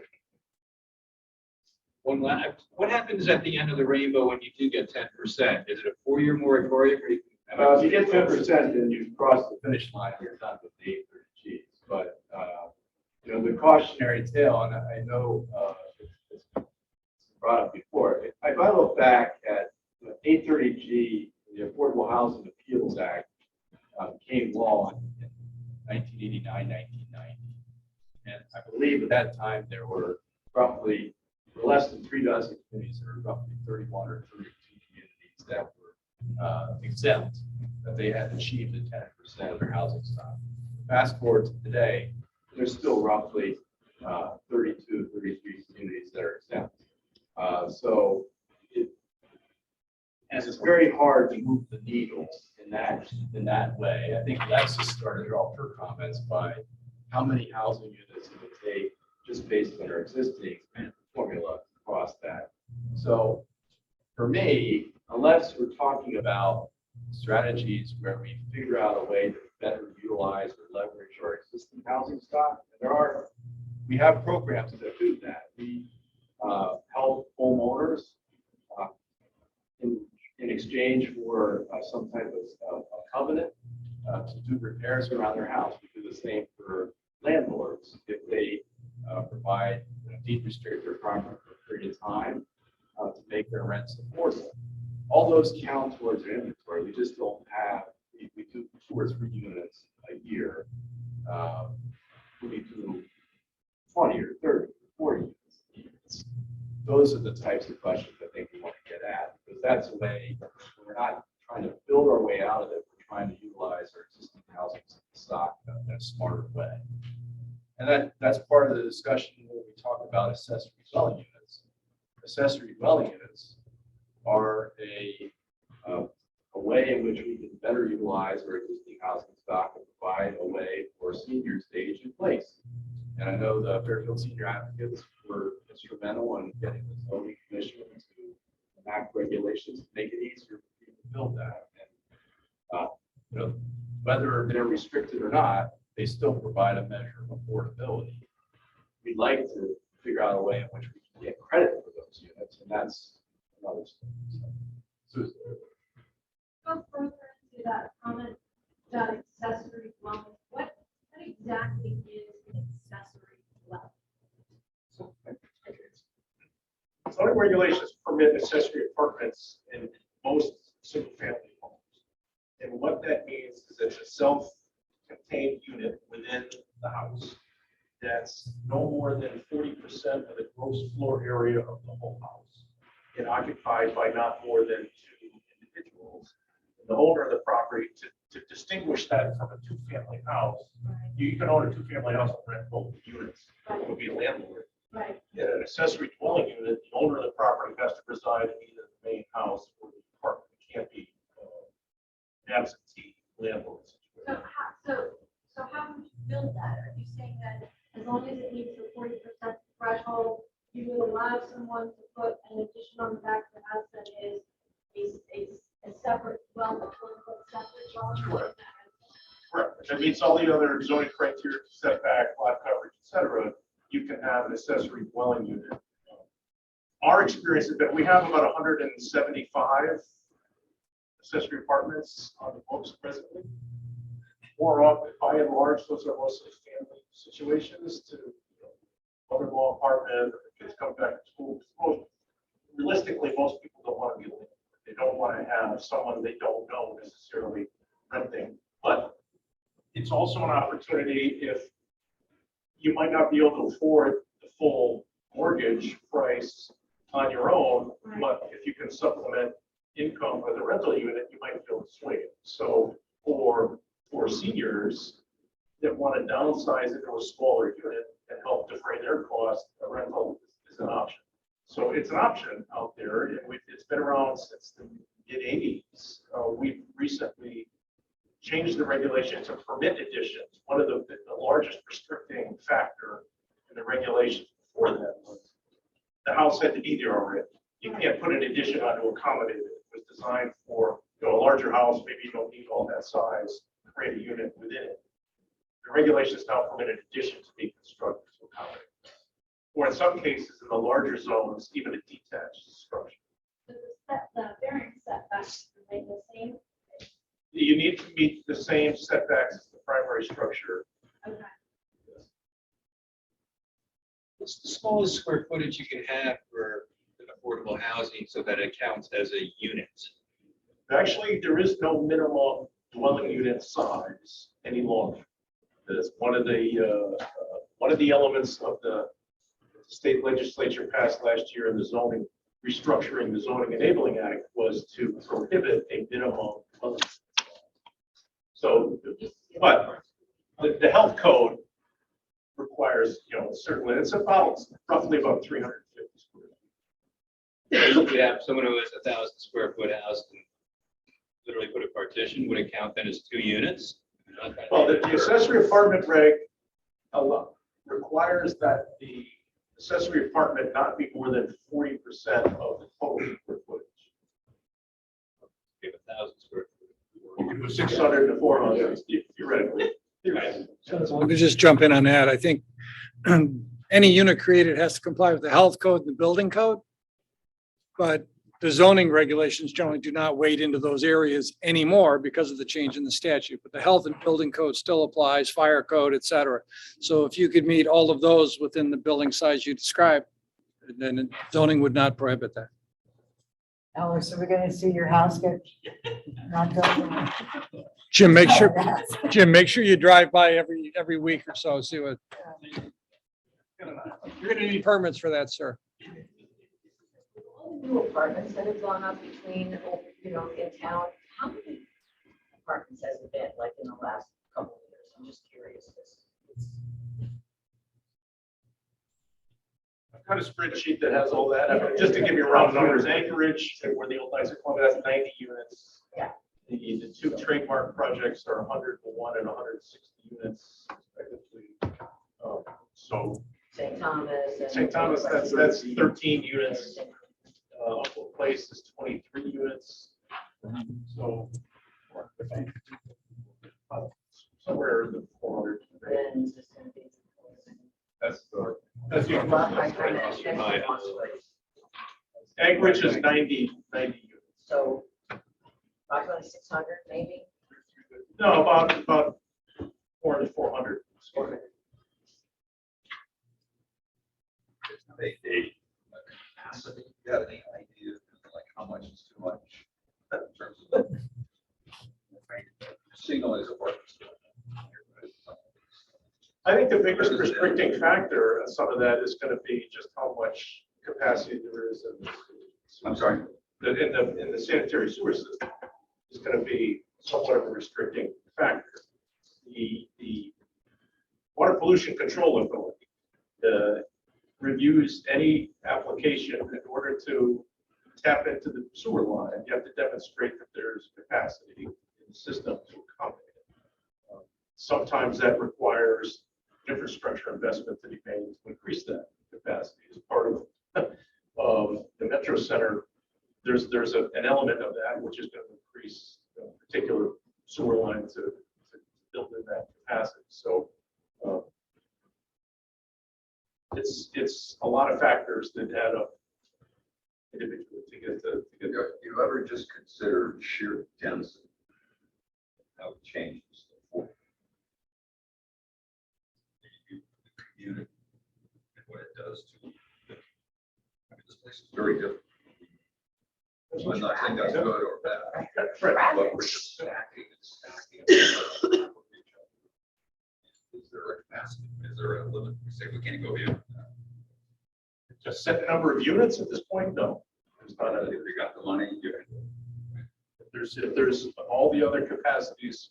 What happens at the end of the rainbow when you do get 10%? Is it a 4-year moratorium? If you get 10%, then you cross the finish line, you're done with the 830 Gs. But cautionary tale, and I know it's brought up before. If I look back at 830G, the Affordable Housing Appeals Act became law in 1989, 1990. And I believe at that time there were roughly less than 3 dozen communities, there were roughly 31 or 32 communities that were exempt, that they had achieved the 10% of their housing stock. Fast forward to today, there's still roughly 32, 33 communities that are exempt. And it's very hard to move the needle in that way. I think Alexis started off her comments by how many housing units it would take just based on our existing formula across that. So for me, unless we're talking about strategies where we figure out a way to better utilize or leverage our existing housing stock, and we have programs that do that. We help homeowners in exchange for some type of a covenant to do repairs around their house. We do the same for landlords if they provide deed restrict their property for a period of time to make their rents affordable. All those count towards our inventory. We just don't have, we do 2 or 3 units a year. We do 20 or 30 or 40 units. Those are the types of questions I think we want to get at, because that's a way we're not trying to build our way out of it. We're trying to utilize our existing housing stock in a smarter way. And that's part of the discussion when we talk about accessory dwelling units. Accessory dwelling units are a way in which we can better utilize our existing housing stock and provide a way for seniors to age in place. And I know the Fairfield Senior Advocates were instrumental in getting the zoning commission to enact regulations to make it easier for people to build that. And whether they're restricted or not, they still provide a measure of affordability. We'd like to figure out a way in which we can get credit for those units, and that's another thing. So, Go further into that comment about accessory dwelling. What exactly is an accessory dwelling? Zoning regulations permit accessory apartments in most single-family homes. And what that means is it's a self-contained unit within the house that's no more than 40% of the gross floor area of the whole house and occupied by not more than 2 individuals. And the owner of the property, to distinguish that from a 2-family house, you can own a 2-family house and rent both units. It would be a landlord. Right. In an accessory dwelling unit, the owner of the property has to reside in either the main house or the apartment. It can't be an absentee landlord situation. So how would you build that? Are you saying that as long as it meets the 40% threshold, you would allow someone to put an addition on the back of the house that is a separate dwelling, separate dwelling? Correct. Correct. If it meets all the other zoning criteria, setback, lot coverage, et cetera, you can have an accessory dwelling unit. Our experience is that we have about 175 accessory apartments on the books presently. More often, by and large, those are mostly family situations to mother-in-law apartment, or the kids come back to school. Realistically, most people don't want to be living. They don't want to have someone they don't know necessarily renting. But it's also an opportunity if you might not be able to afford the full mortgage price on your own, but if you can supplement income with a rental unit, you might be able to swing it. So for seniors that want to downsize into a smaller unit and help defray their cost, a rental is an option. So it's an option out there, and it's been around since the mid-80s. We've recently changed the regulation to permit additions. One of the largest restricting factor in the regulations before that was the house had to be there already. You can't put an addition on to accommodate it. It was designed for a larger house. Maybe you don't need all that size, create a unit within it. The regulations now permit an addition to be constructed to accommodate. Or in some cases, in the larger zones, even a detached structure. The variance setbacks remain the same. You need to meet the same setbacks as the primary structure. Okay. What's the smallest square footage you can have for an affordable housing so that it counts as a unit? Actually, there is no minimum dwelling unit size any longer. That's one of the elements of the state legislature passed last year in the zoning, restructuring the Zoning Enabling Act, was to prohibit a minimum dwelling unit size. So, but the health code requires, certainly, it's about roughly about 350 square feet. So you could have someone who has 1,000 square foot house and literally put a partition, would it count then as 2 units? Well, the accessory apartment reg requires that the accessory apartment not be more than 40% of the total square footage. You have 1,000 square foot. You can put 600 to 400 theoretically. Let me just jump in on that. I think any unit created has to comply with the health code and the building code. But the zoning regulations generally do not wade into those areas anymore because of the change in the statute. But the health and building code still applies, fire code, et cetera. So if you could meet all of those within the building size you described, then zoning would not prohibit that. Alice, so we're gonna see your house get knocked over. Jim, make sure you drive by every week or so, see what. You're gonna need permits for that, sir. All the new apartments that have gone up between, in town, how many apartments has it been, like in the last couple of years? I'm just curious. I've got a spreadsheet that has all that. I mean, just to give you round numbers, Anchorage, where the old Dyson Club has 90 units. Yeah. The 2 trademark projects are 101 and 160 units respectively. So St. Thomas. and- St. Thomas, that's 13 units. Uncle Place is 23 units. So somewhere in the 400. And it's gonna be- That's your. My house. Anchorage is 90 units. So, approximately 600 maybe? No, about 400 to 400. Capacity, you have any idea, like how much is too much in terms of single is important. I think the biggest restricting factor of some of that is going to be just how much capacity there is in the. I'm sorry. In the sanitary sewer system is going to be somewhat of a restricting factor. The Water Pollution Control Authority reviews any application in order to tap into the sewer line. You have to demonstrate that there's capacity in the system to accommodate it. Sometimes that requires infrastructure investment to be made to increase that capacity as part of the Metro Center. There's an element of that which is going to increase a particular sewer line to build in that capacity. So it's a lot of factors that add up individually to get to. You ever just consider sheer density? How it changes the unit and what it does to. I mean, this place is very different. I'm not saying that's good or bad. But we're just stacking and stacking. Is there a capacity? Is there a limit? We say we can't go beyond that. Just set the number of units at this point? No. There's not If you got the money, you if there's all the other capacities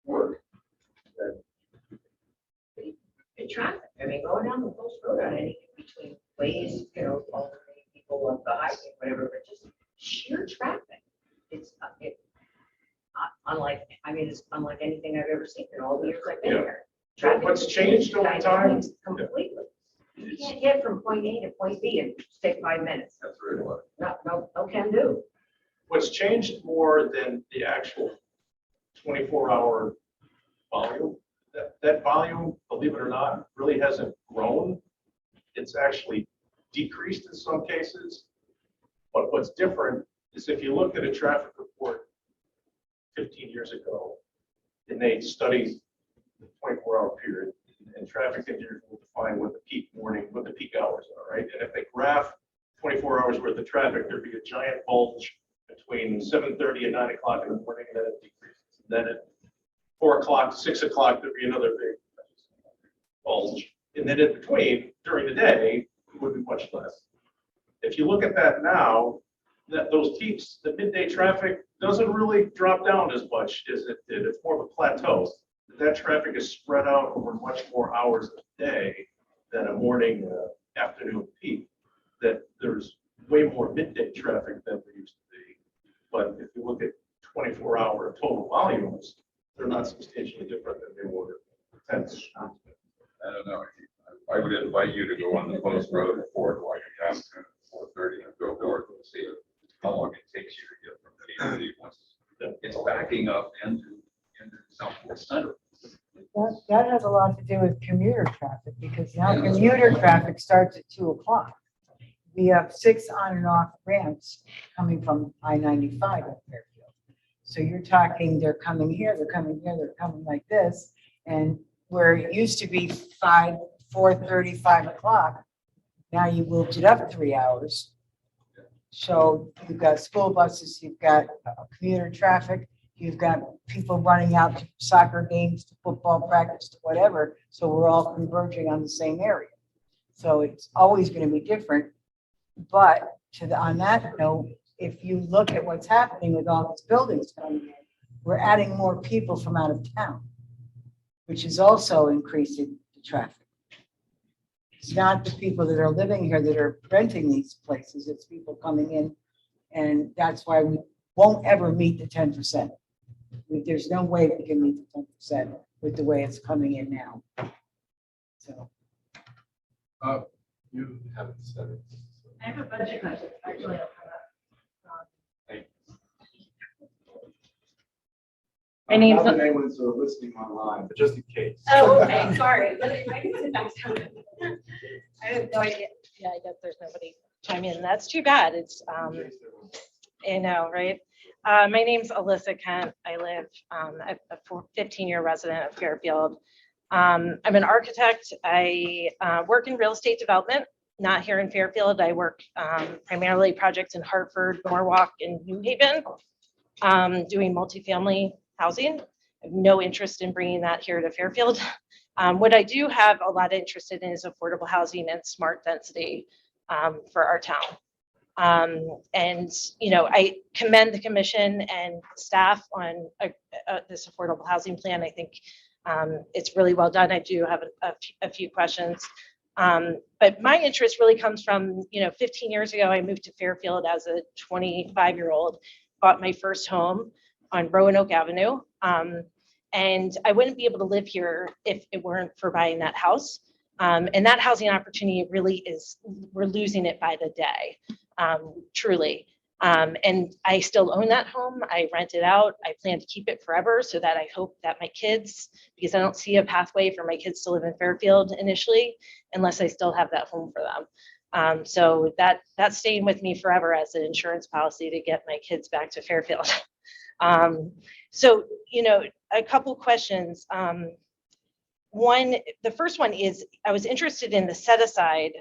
work. The traffic, I mean, going down the post road on anything between ways, all the people up the highway, whatever, but just sheer traffic. It's unlike, it's unlike anything I've ever seen in all the years I've been here. Traffic What's changed over time? Completely. You can't get from point A to point B in say 5 minutes. That's really what. No can do. What's changed more than the actual 24-hour volume, that volume, believe it or not, really hasn't grown. It's actually decreased in some cases. But what's different is if you look at a traffic report 15 years ago, and they studied the 24-hour period, and traffic engineers will define what the peak morning, what the peak hours are, right? And if they graph 24 hours worth of traffic, there'd be a giant bulge between 7:30 and 9 o'clock in the morning, and then it decreases. And then at 4 o'clock, 6 o'clock, there'd be another big bulge. And then in between, during the day, it would be much less. If you look at that now, that those peaks, the midday traffic doesn't really drop down as much as it did. It's more of a plateau. That traffic is spread out over much more hours of the day than a morning, afternoon peak. That there's way more midday traffic than there used to be. But if you look at 24-hour total volumes, they're not substantially different than they were 10. I don't know. I would invite you to go on the post road report while you're down to 4:30 and go north and see how long it takes you to get from the city once it's backing up into Southwest Center. That has a lot to do with commuter traffic, because now commuter traffic starts at 2 o'clock. We have 6 on and off ramps coming from I-95 at Fairfield. So you're talking, they're coming here, they're coming here, they're coming like this. And where it used to be 4:30, 5 o'clock, now you moved it up 3 hours. So you've got school buses, you've got commuter traffic, you've got people running out to soccer games, to football practice, to whatever. So we're all converging on the same area. So it's always going to be different. But on that note, if you look at what's happening with all these buildings coming in, we're adding more people from out of town, which is also increasing the traffic. It's not the people that are living here that are renting these places, it's people coming in. And that's why we won't ever meet the 10%. There's no way we can meet the 10% with the way it's coming in now. So. You haven't said it. I have a budget question, actually. My name's- Not that anyone's listening online, but just in case. Oh, okay, sorry. I can sit next to it. I have no idea. Yeah, I guess there's nobody chime in. That's too bad. It's, I know, right? My name's Alyssa Kent. I live a 15-year resident of Fairfield. I'm an architect. I work in real estate development, not here in Fairfield. I work primarily projects in Hartford, Norwalk, and New Haven, doing multifamily housing. I have no interest in bringing that here to Fairfield. What I do have a lot of interest in is affordable housing and smart density for our town. And, you know, I commend the commission and staff on this affordable housing plan. I think it's really well done. I do have a few questions. But my interest really comes from, 15 years ago, I moved to Fairfield as a 25-year-old, bought my first home on Roanoke Avenue. And I wouldn't be able to live here if it weren't for buying that house. And that housing opportunity really is, we're losing it by the day, truly. And I still own that home. I rent it out. I plan to keep it forever so that I hope that my kids, because I don't see a pathway for my kids to live in Fairfield initially, unless I still have that home for them. So that's staying with me forever as an insurance policy to get my kids back to Fairfield. So, a couple questions. One, the first one is, I was interested in the set aside,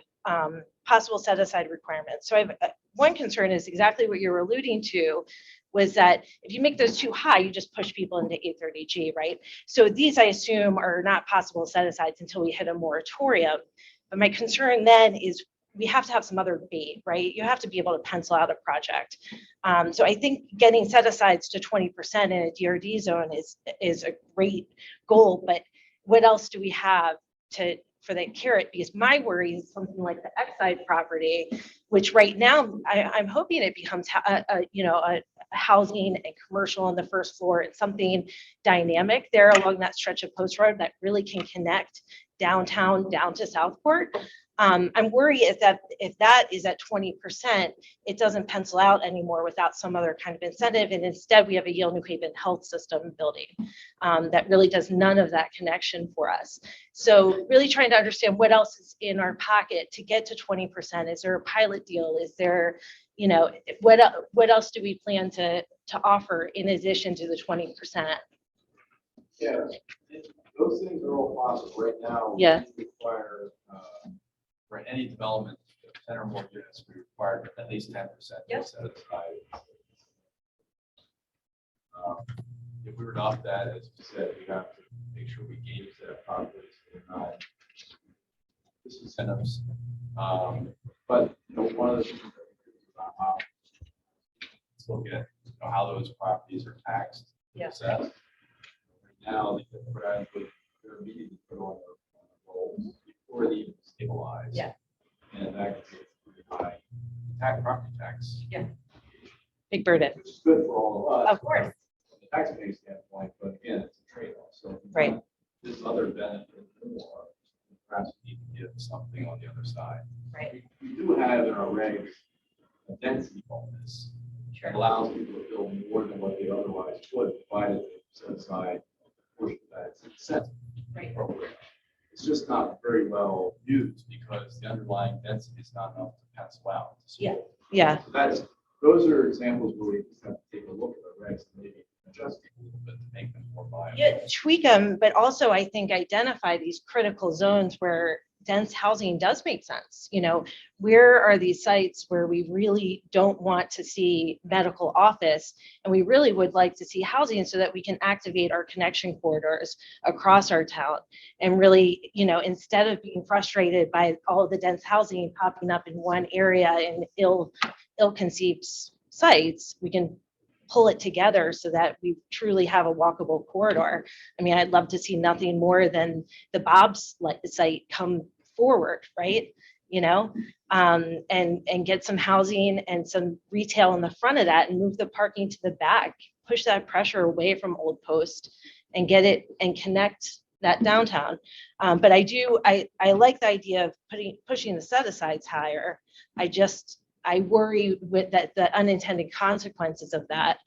possible set aside requirements. So one concern is exactly what you're alluding to, was that if you make those too high, you just push people into 830G, right? So these, I assume, are not possible set asides until we hit a moratorium. But my concern then is we have to have some other bait, right? You have to be able to pencil out a project. So I think getting set asides to 20% in a DRD zone is a great goal, but what else do we have for that carrot? Because my worry is something like the Exide property, which right now I'm hoping it becomes a housing and commercial on the first floor and something dynamic there along that stretch of Post Road that really can connect downtown down to Southport. I'm worried is that if that is at 20%, it doesn't pencil out anymore without some other kind of incentive. And instead we have a Yale New Haven health system building that really does none of that connection for us. So really trying to understand what else is in our pocket to get to 20%. Is there a pilot deal? Is there, what else do we plan to offer in addition to the 20%? Yeah, Those things are all possible right now. Yeah. We require, for any development, 10 or more units, we require at least 10% Yep. set aside. If we were to opt that, as you said, we have to make sure we gauge that properly, so we're not disincentives. But you know, one of the things that we do is let's look at how those properties are taxed. Yeah. Assessed. Right now, they get put with their immediately put on their rolls before they even stabilize. Yeah. And that creates pretty high property tax. Yeah. Big burden. Which is good for all of us. Of course. From the taxpaying standpoint, but again, it's a trade-off. So if you Right. want this other benefit more, perhaps you need to give something on the other side. Right. We do have in our regs a density bonus. That allows people to build more than what they otherwise would, provided they set aside a portion of that. It's an incentive program. It's just not very well used because the underlying density is not enough to pencil out. Yeah. Yeah. So those are examples where we just have to take a look at our regs and maybe adjust them a little bit to make them more viable. Yeah, tweak them, but also I think identify these critical zones where dense housing does make sense. You know, where are these sites where we really don't want to see medical office and we really would like to see housing so that we can activate our connection corridors across our town and really, you know, instead of being frustrated by all the dense housing popping up in one area in ill-conceived sites, we can pull it together so that we truly have a walkable corridor. I mean, I'd love to see nothing more than the Bob's site come forward, right? You know, and get some housing and some retail in the front of that and move the parking to the back, push that pressure away from Old Post and get it and connect that downtown. But I like the idea of pushing the set asides higher. I worry with that the unintended consequences of that.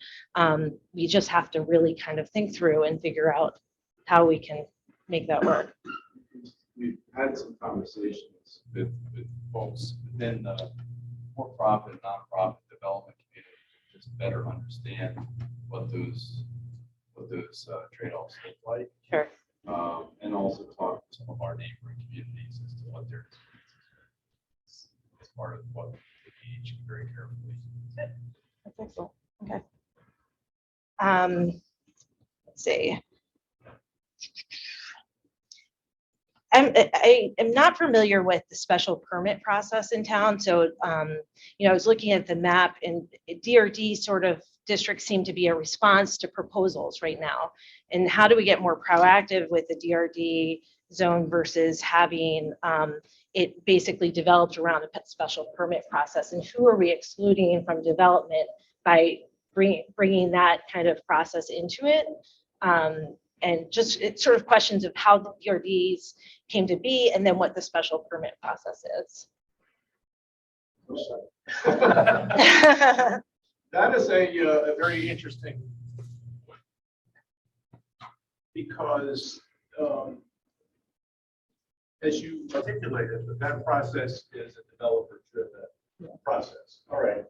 We just have to really kind of think through and figure out how we can make that work. We've had some conversations with folks within the for-profit, nonprofit development community to just better understand what those trade-offs look like. Sure. And also talk to some of our neighboring communities as to what their experience is as part of what we each very carefully. Good. That's excellent. Okay. Let's see. I am not familiar with the special permit process in town. So, you know, I was looking at the map and DRD sort of districts seem to be a response to proposals right now. And how do we get more proactive with the DRD zone versus having it basically developed around a special permit process? And who are we excluding from development by bringing that kind of process into it? And just it's sort of questions of how the DRDs came to be and then what the special permit process is. That is a very interesting because as you articulated, that process is a developer-driven process. All right.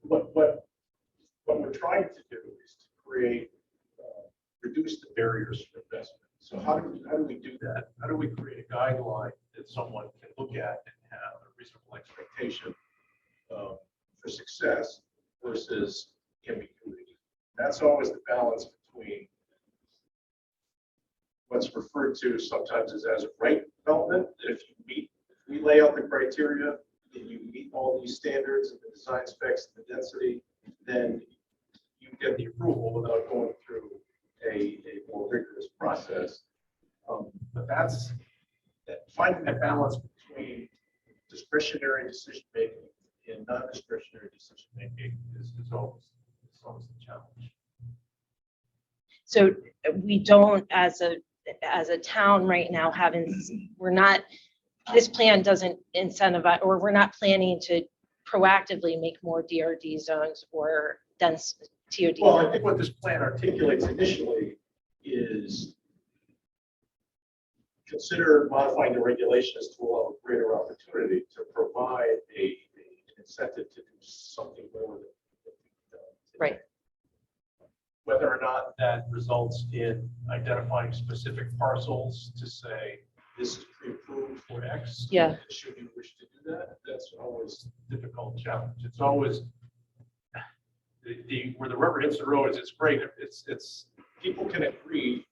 What we're trying to do is to create reduce the barriers for investment. So how do we do that? How do we create a guideline that someone can look at and have a reasonable expectation for success versus ambiguity? That's always the balance between what's referred to sometimes as a right development. That if we lay out the criteria, and you meet all these standards and the design specs and the density, then you get the approval without going through a more rigorous process. But that's finding that balance between discretionary decision making and non-discretionary decision making is always the challenge. So we don't, as a town right now, this plan doesn't incentivize, or we're not planning to proactively make more DRD zones or dense TOD. Well, I think what this plan articulates initially is consider modifying the regulations to allow greater opportunity to provide an incentive to do something more than right. whether or not that results in identifying specific parcels to say, this is pre-approved for X. Yeah. Should you wish to do that? That's always a difficult challenge. It's always where the rubber hits the road is it's great. It's people can agree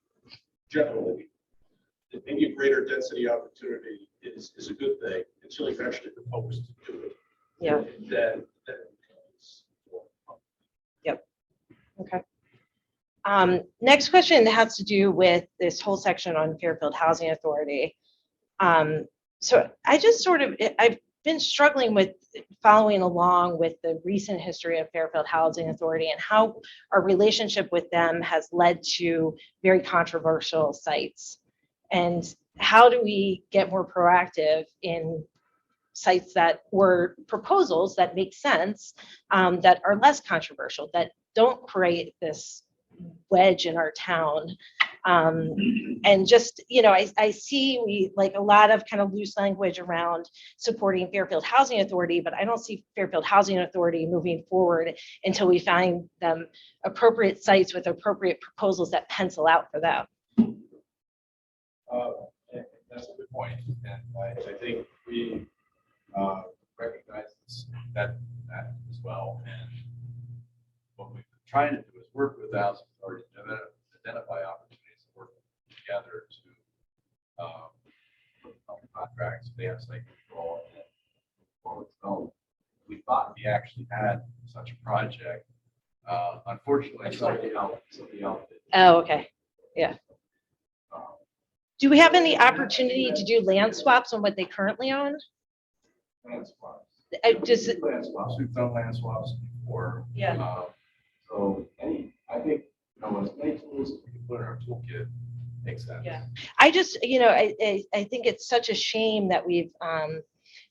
generally that maybe a greater density opportunity is a good thing until you've actually proposed to do it. Yeah. Then Yep. Okay. Next question has to do with this whole section on Fairfield Housing Authority. So I just I've been struggling with following along with the recent history of Fairfield Housing Authority and how our relationship with them has led to very controversial sites. And how do we get more proactive in sites that were proposals that make sense, that are less controversial, that don't create this wedge in our town? And just, I see we like a lot of kind of loose language around supporting Fairfield Housing Authority, but I don't see Fairfield Housing Authority moving forward until we find them appropriate sites with appropriate proposals that pencil out for them. And that's a good point. And I think we recognize that as well. And what we've been trying to do is work with the housing authority to identify opportunities to work together to put on contracts. They have site control and development. We thought we actually had such a project. Unfortunately, somebody else did. Oh, okay. Yeah. Do we have any opportunity to do land swaps on what they currently own? Land swaps. Just Land swaps. We've done land swaps before. Yeah. So I think, as many tools as we can put in our toolkit makes sense. Yeah. I just, I think it's such a shame that we've,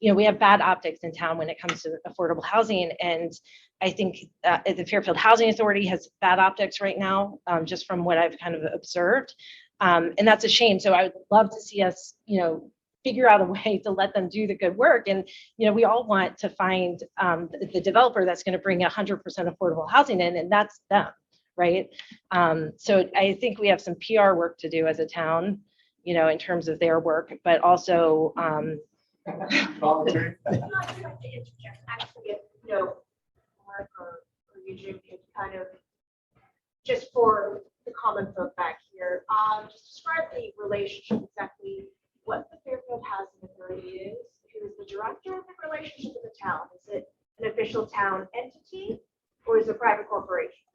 we have bad optics in town when it comes to affordable housing. And I think the Fairfield Housing Authority has bad optics right now, just from what I've kind of observed. And that's a shame. So I would love to see us, figure out a way to let them do the good work. And, we all want to find the developer that's going to bring 100% affordable housing in, and that's them, right? So I think we have some PR work to do as a town, in terms of their work, but also. Voluntary. Actually, Mark or Eugene could kind of, just for the common folk back here, just describe the relationship, exactly what the Fairfield Housing Authority is, who is the director of the relationship with the town. Is it an official town entity or is it a private corporation?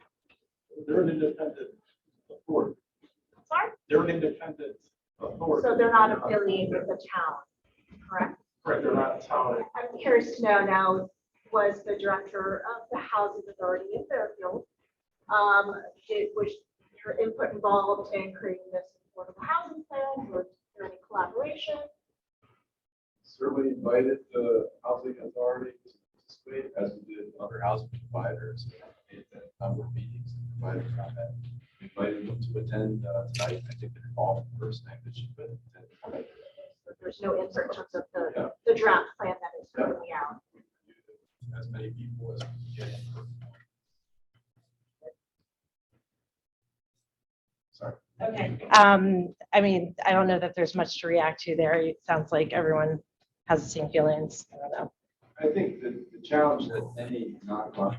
they're an independent authority. Sorry? They're an independent authority. So they're not affiliated with the town, correct? Correct, they're not town. I'm curious to know now, was the director of the Housing Authority in Fairfield, was your input involved in creating this affordable housing plan, or is there any collaboration? Certainly invited the housing authority to participate, as we did other housing providers. We made a number of meetings and provided comment. We invited them to attend tonight. I think they're involved the first time that she could attend. There's no input in terms of the draft plan that is currently out. As many people as we can get. Sorry. Okay. I mean, I don't know that there's much to react to there. It sounds like everyone has the same feelings. I don't know. I think that the challenge that any nonprofit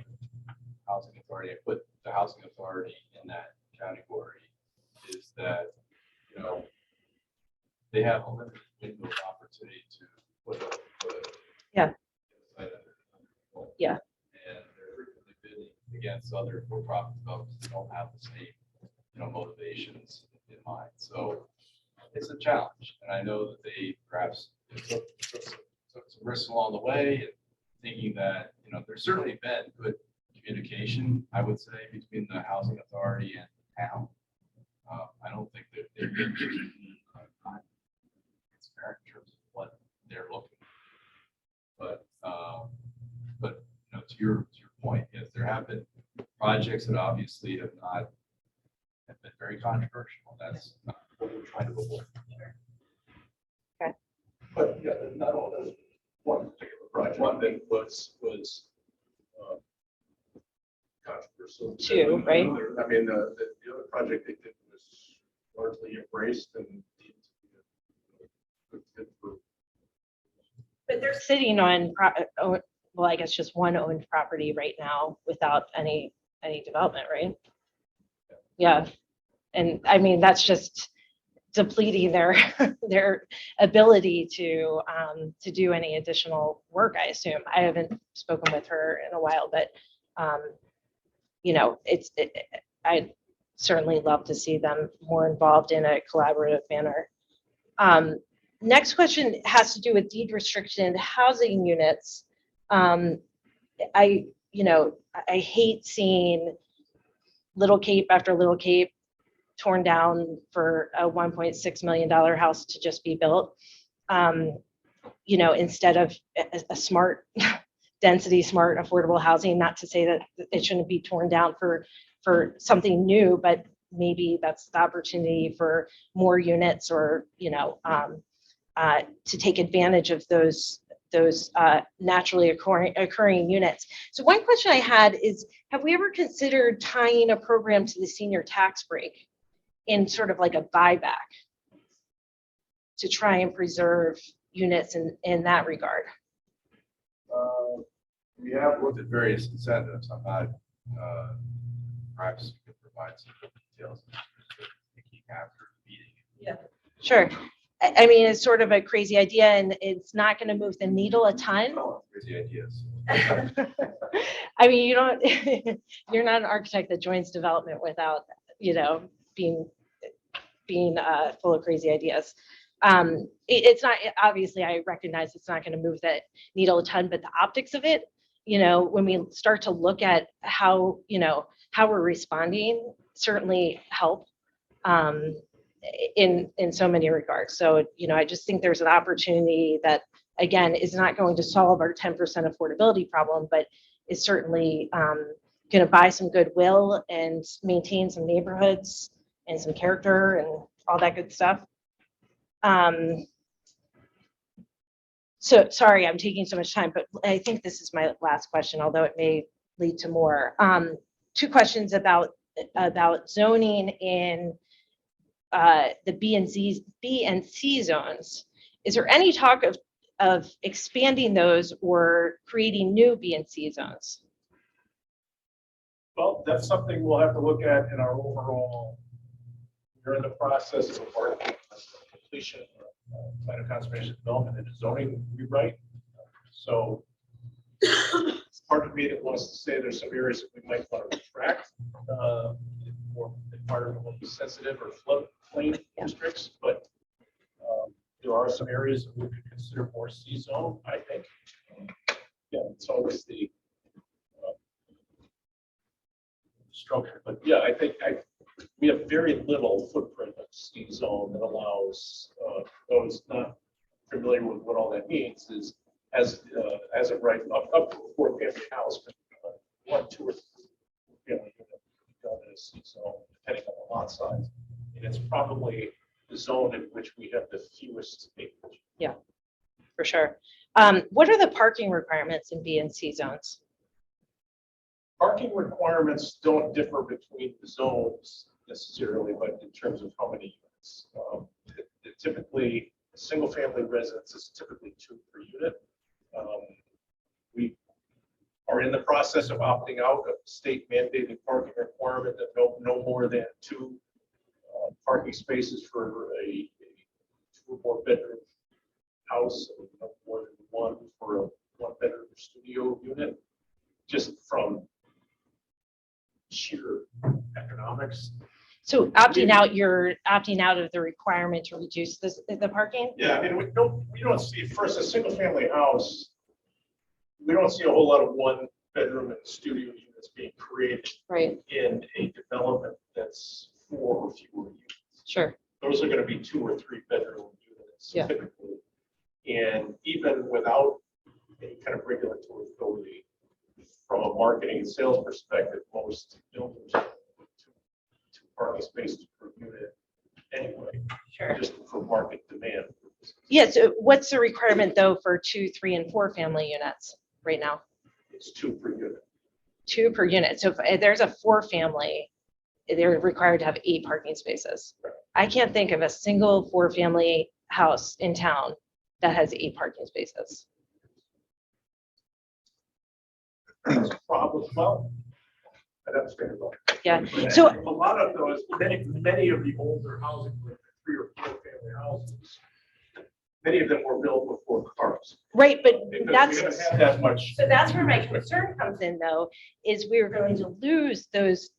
housing authority, I put the housing authority in that category, is that, they have a limited window of opportunity to put a Yeah. Yeah. And they're frequently bidding against other for-profit developers that don't have the same, motivations in mind. So it's a challenge, and I know that they perhaps took some risks along the way, and thinking that there's certainly been good communication, I would say, between the housing authority and the town. I don't think that they've been transparent in terms of what they're looking for. But to your point, yes, there have been projects that obviously have been very controversial. That's not what we're trying to avoid. Okay. But yeah, not all those. One particular project. One thing was controversial. So- Two, right? I mean, the other project they did was largely embraced and deemed to be a good for. But they're sitting on, well, I guess just one owned property right now without any development, right? Yeah, and I mean, that's just depleting their their ability to do any additional work, I assume. I haven't spoken with her in a while, but you know, I'd certainly love to see them more involved in a collaborative manner. Next question has to do with deed restricted housing units. I hate seeing Little Cape after Little Cape torn down for a $1.6 million house to just be built. Instead of a smart density, smart, affordable housing, not to say that it shouldn't be torn down for something new, but maybe that's the opportunity for more units or, to take advantage of those naturally occurring units. So one question I had is, have we ever considered tying a program to the senior tax break in sort of like a buyback to try and preserve units in that regard? We have looked at various incentives. I'm not, perhaps you could provide some details after the meeting. Yeah, sure. I mean, it's sort of a crazy idea and it's not going to move the needle a ton. Crazy ideas. I mean, you're not an architect that joins development without, being full of crazy ideas. It's not, obviously, I recognize it's not going to move that needle a ton, but the optics of it, when we start to look at how we're responding, certainly help in so many regards. So, I just think there's an opportunity that, again, is not going to solve our 10% affordability problem, but is certainly going to buy some goodwill and maintain some neighborhoods and some character and all that good stuff. So sorry, I'm taking so much time, but I think this is my last question, although it may lead to more. Two questions about zoning in the B and C zones. Is there any talk of expanding those or creating new B and C zones? Well, that's something we'll have to look at in our overall, we're in the process of our completion of plan of conservation development and zoning rewrite. So it's part of me that wants to say there's some areas that we might want to retract, more environmentally sensitive or floodplain districts, but there are some areas that we could consider more C zone, I think. Yeah, it's always the structure, but yeah, I think we have very little footprint of C zone that allows those not familiar with what all that means is as of right up to a 4-family house, but 1, 2, or 3 family unit done in a C zone depending on the lot size, and it's probably the zone in which we have the fewest acreage. Yeah, for sure. What are the parking requirements in B and C zones? Parking requirements don't differ between the zones necessarily, but in terms of how many units. Typically, a single-family residence is typically 2 per unit. We are in the process of opting out of the state mandated parking requirement that no more than 2 parking spaces for a 2 or more bedroom house, and no more than 1 for a 1-bedroom studio unit, just from sheer economics. So opting out, you're opting out of the requirement to reduce the parking? Yeah, I mean, we don't see, first, a single family house, we don't see a whole lot of 1-bedroom and studio units being created in a development that's 4 or fewer units. Sure. Those are going to be 2 or 3-bedroom units typically. And even without any kind of regulatory authority, from a marketing and sales perspective, most builders have 2 parking spaces per unit anyway, just for market demand. Yeah, so what's the requirement though for 2, 3, and 4 family units right now? It's 2 per unit. 2 per unit. So if there's a 4-family, they're required to have 8 parking spaces. I can't think of a single 4-family house in town that has 8 parking spaces. Problem, well, I'd have to think about it. Yeah. But So a lot of those, many of the older housing, like 3 or 4 family houses, many of them were built before cars. right, but Because we that's don't have that much. so that's where my concern comes in, though, is we're going to lose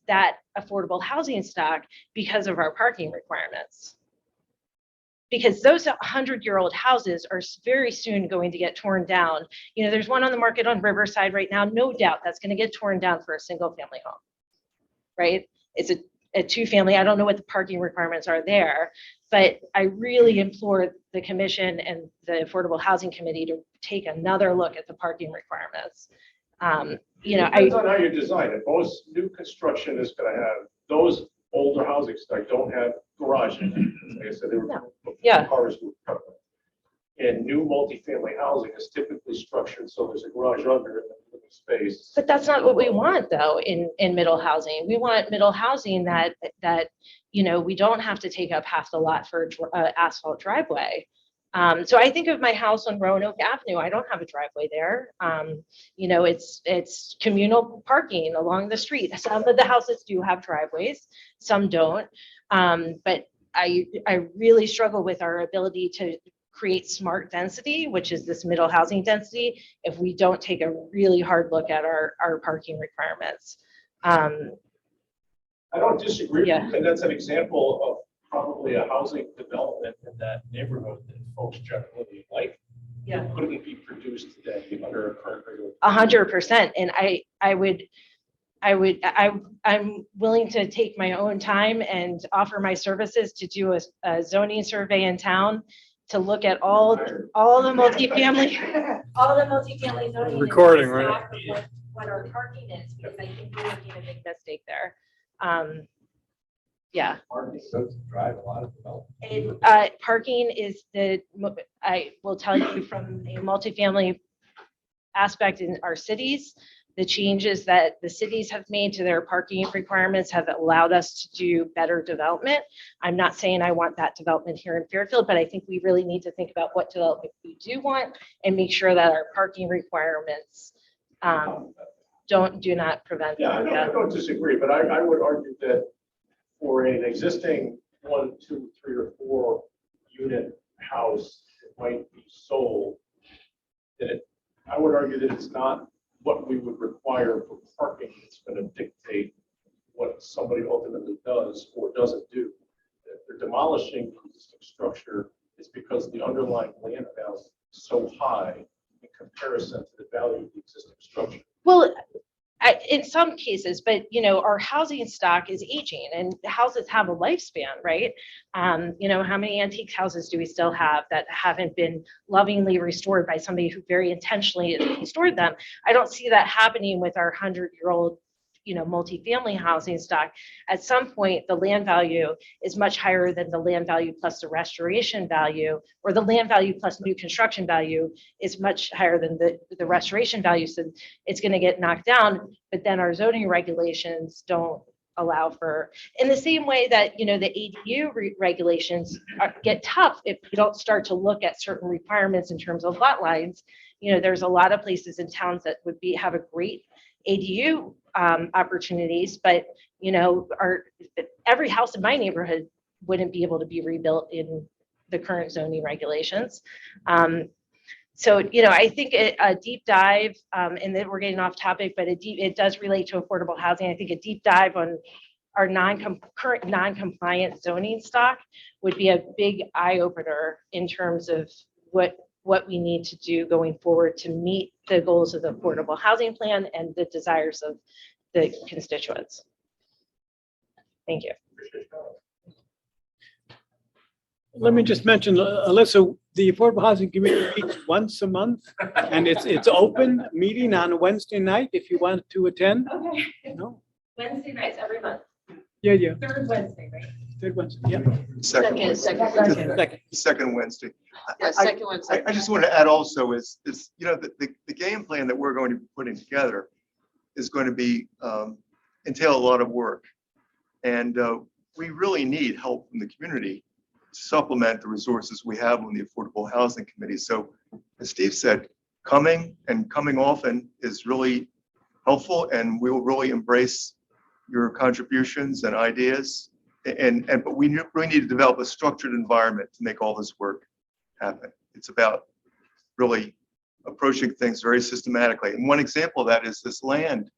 that affordable housing stock because of our parking requirements. Because those 100-year-old houses are very soon going to get torn down. You know, there's one on the market on Riverside right now. No doubt that's going to get torn down for a single-family home, right? It's a 2-family. I don't know what the parking requirements are there, but I really implore the commission and the Affordable Housing Committee to take another look at the parking requirements. You know, Depends on how you design it. Most new construction is gonna have, those older housing stock don't have garages. Like I said, they were. Yeah. Cars were covered. And new multifamily housing is typically structured so there's a garage under it, and living space. But that's not what we want, though, in middle housing. We want middle housing that, you know, we don't have to take up half the lot for an asphalt driveway. So I think of my house on Roanoke Avenue. I don't have a driveway there. You know, it's communal parking along the street. Some of the houses do have driveways, some don't. But I really struggle with our ability to create smart density, which is this middle housing density, if we don't take a really hard look at our parking requirements. I don't disagree, Yeah. and that's an example of probably a housing development in that neighborhood that folks generally like. Yeah. That couldn't be produced today under a current regulation. 100%. And I'm willing to take my own time and offer my services to do a zoning survey in town to look at all the multifamily, all the multifamily zoning. Recording, right? What our parking is, because I think we're making a big mistake there. Yeah. Parking does drive a lot of development. Parking is I will tell you from a multifamily aspect in our cities, the changes that the cities have made to their parking requirements have allowed us to do better development. I'm not saying I want that development here in Fairfield, but I think we really need to think about what development we do want and make sure that our parking requirements do not prevent. Yeah, I don't disagree, but I would argue that for an existing 1, 2, 3, or 4 unit house that might be sold, I would argue that it's not what we would require for parking that's going to dictate what somebody ultimately does or doesn't do. If they're demolishing the existing structure, it's because the underlying land value is so high in comparison to the value of the existing structure. Well, in some cases, but you know, our housing stock is aging and houses have a lifespan, right? You know, how many antique houses do we still have that haven't been lovingly restored by somebody who very intentionally restored them? I don't see that happening with our 100-year-old, you know, multifamily housing stock. At some point, the land value is much higher than the land value plus the restoration value, or the land value plus new construction value is much higher than the restoration value. So it's going to get knocked down, but then our zoning regulations don't allow for, in the same way that, you know, the ADU regulations get tough if you don't start to look at certain requirements in terms of lot lines. You know, there's a lot of places in towns that would have a great ADU opportunities, but you know, every house in my neighborhood wouldn't be able to be rebuilt in the current zoning regulations. So, you know, I think a deep dive, and then we're getting off topic, but it does relate to affordable housing. I think a deep dive on our current non-compliant zoning stock would be a big eye opener in terms of what we need to do going forward to meet the goals of the affordable housing plan and the desires of the constituents. Thank you. Let me just mention, Alyssa, the Affordable Housing Committee meets once a month, and it's open meeting on a Wednesday night if you want to attend. Okay. No? Wednesday nights every month. Yeah. Third Wednesday, right? Third Wednesday, yeah. Second Wednesday. Second Wednesday. Second Wednesday. I just want to add also is, you know, the game plan that we're going to be putting together is going to be entail a lot of work. And we really need help from the community to supplement the resources we have on the Affordable Housing Committee. So as Steve said, coming often is really helpful, and we will really embrace your contributions and ideas. But we really need to develop a structured environment to make all this work happen. It's about really approaching things very systematically. And one example of that is this land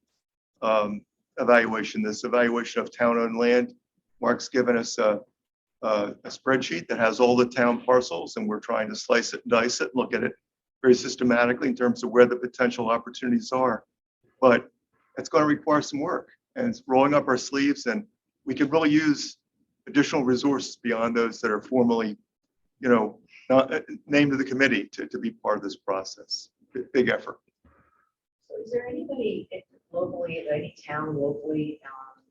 evaluation, this evaluation of town-owned land. Mark's given us a spreadsheet that has all the town parcels, and we're trying to slice it and dice it, look at it very systematically in terms of where the potential opportunities are. But it's going to require some work, and it's rolling up our sleeves, and we could really use additional resources beyond those that are formally, not named to the committee to be part of this process. Big effort. So is there anybody locally, any town locally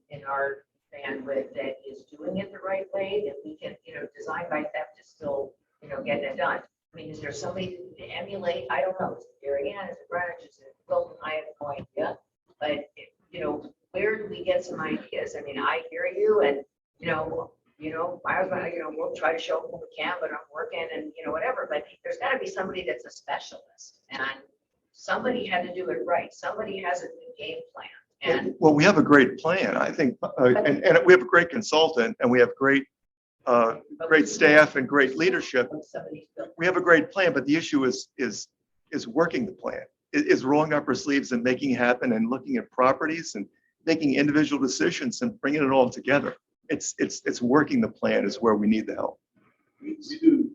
in our bandwidth that is doing it the right way, that we can, design by theft is still, getting it done? I mean, is there somebody to emulate? I don't know. Is it Darien? Is it Greenwich? Is it Wilton? I have no idea. But, where do we get some ideas? I mean, I hear you, and, my husband, we'll try to show up when we can, but I'm working and, whatever. But there's got to be somebody that's a specialist, and somebody had to do it right. Somebody has a new game plan. And well, we have a great plan, I think, and we have a great consultant, and we have great staff and great leadership. We have a great plan, but the issue is working the plan. Is rolling up our sleeves and making it happen, and looking at properties and making individual decisions and bringing it all together. It's working the plan is where we need the help. We do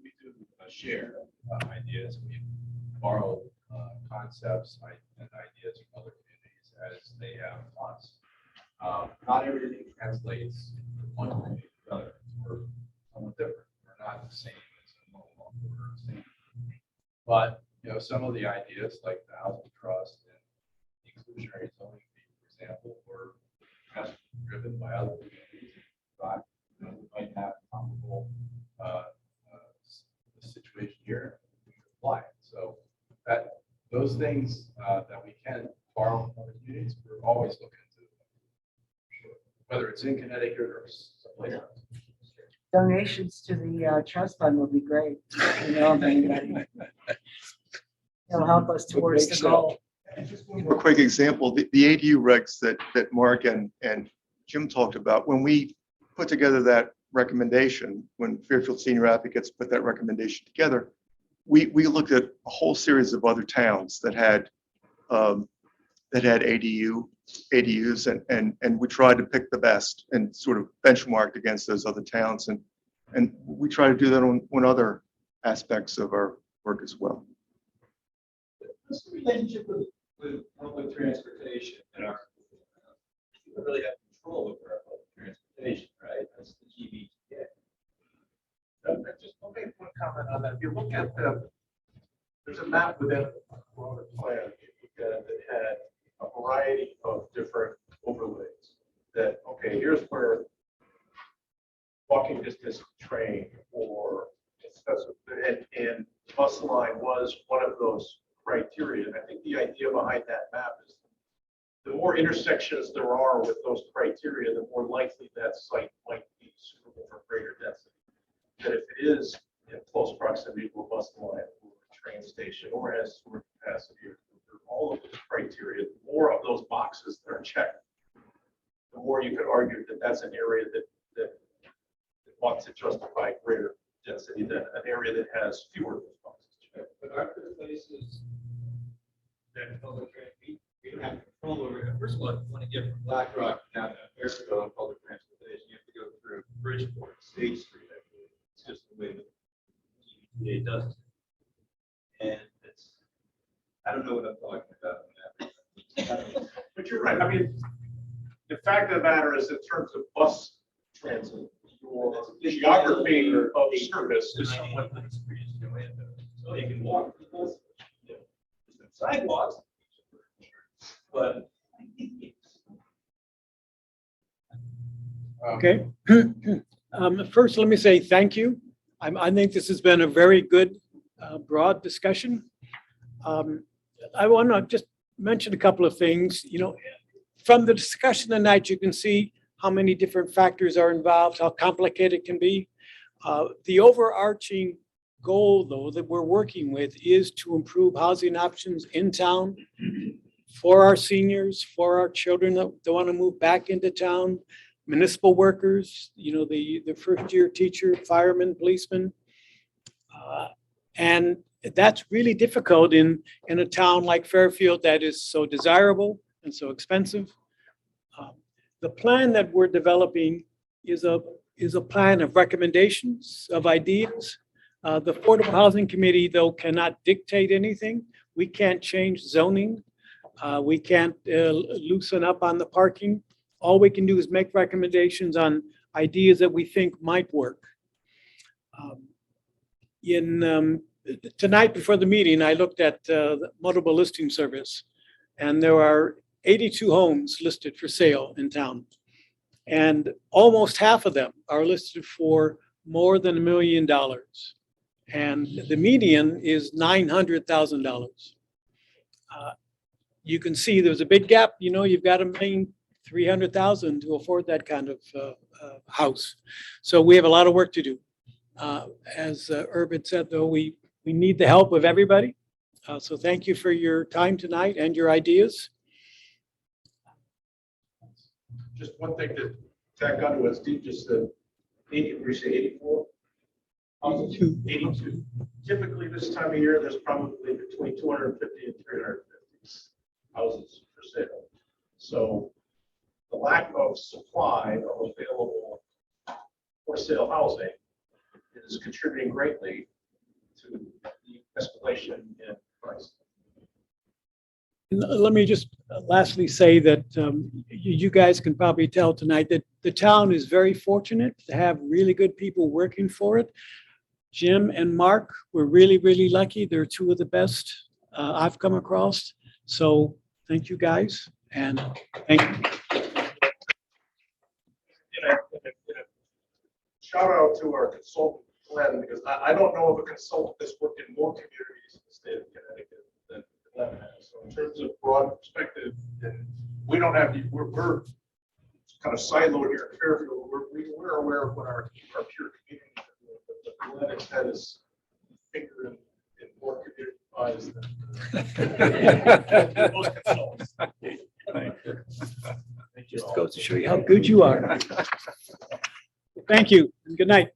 share ideas. We borrow concepts and ideas from other communities as they have thoughts. Not everything translates from one community to the other. We're somewhat different. We're not the same as a local. We're the same. But some of the ideas like the housing trust and the inclusionary zoning, for example, were driven by other communities. But we might have comparable situation here. We can apply it. So that those things that we can borrow from other communities, we're always looking to, whether it's in Connecticut or someplace else. Donations to the trust fund would be great. Of anybody. It'll help us towards the goal. A quick example, the ADU regs that Mark and Jim talked about, when we put together that recommendation, when Fairfield Senior Advocates put that recommendation together, we looked at a whole series of other towns that had ADUs, and we tried to pick the best and sort of benchmarked against those other towns, and we try to do that on other aspects of our work as well. What's the relationship with public transportation in our, we don't really have control over our public transportation, right? That's the GBTA. Just one comment on that. If you look at there's a map within the plan that had a variety of different overlays that, okay, here's where walking distance train or and bus line was one of those criteria. And I think the idea behind that map is the more intersections there are with those criteria, the more likely that site might be suitable for greater density. That if it is in close proximity to a bus line or a train station or has sewer capacity or all of those criteria, the more of those boxes that are checked, the more you could argue that that's an area that wants to justify greater density than an area that has fewer of those boxes checked. But aren't there places that public transportation, we don't have control over it? First of all, if you want to get from Black Rock down to Fairfield on public transportation, you have to go through Bridgeport, State Street. I believe. It's just the way the GBTA does it. And I don't know what I'm talking about. But you're right. I mean, the fact of the matter is, in terms of bus transit, your geography of service is somewhat. So you can walk to the sidewalks, but. Okay. First, let me say thank you. I think this has been a very good, broad discussion. I want to just mention a couple of things. From the discussion tonight, you can see how many different factors are involved, how complicated it can be. The overarching goal, though, that we're working with is to improve housing options in town for our seniors, for our children that want to move back into town, municipal workers, the first-year teacher, firemen, policemen. And that's really difficult in a town like Fairfield that is so desirable and so expensive. The plan that we're developing is a plan of recommendations, of ideas. The Affordable Housing Committee, though, cannot dictate anything. We can't change zoning. We can't loosen up on the parking. All we can do is make recommendations on ideas that we think might work. Tonight before the meeting, I looked at the multiple listing service, and there are 82 homes listed for sale in town. And almost half of them are listed for more than $1 million. And the median is $900,000. You can see there's a big gap. You've got $1,300,000 to afford that kind of house. So we have a lot of work to do. As Urban said, though, we need the help of everybody. So thank you for your time tonight and your ideas. Just one thing to tack on to what Steve just said, 84? 82. Typically, this time of year, there's probably between 250 and 350 houses for sale. So the lack of supply of available for sale housing is contributing greatly to the escalation in price. Let me just lastly say that you guys can probably tell tonight that the town is very fortunate to have really good people working for it. Jim and Mark were really, really lucky. They're two of the best I've come across. So thank you guys, and thank you. Shout out to our consultant, Glenn, because I don't know of a consultant that's worked in more communities in the state of Connecticut than Glenn has. So in terms of broad perspective, and we don't have, we're kind of siloed here in Fairfield. We're aware of what our peer community is doing, but Glenn has had his finger in more community than most consultants. Just goes to show you how good you are. Thank you, and good night.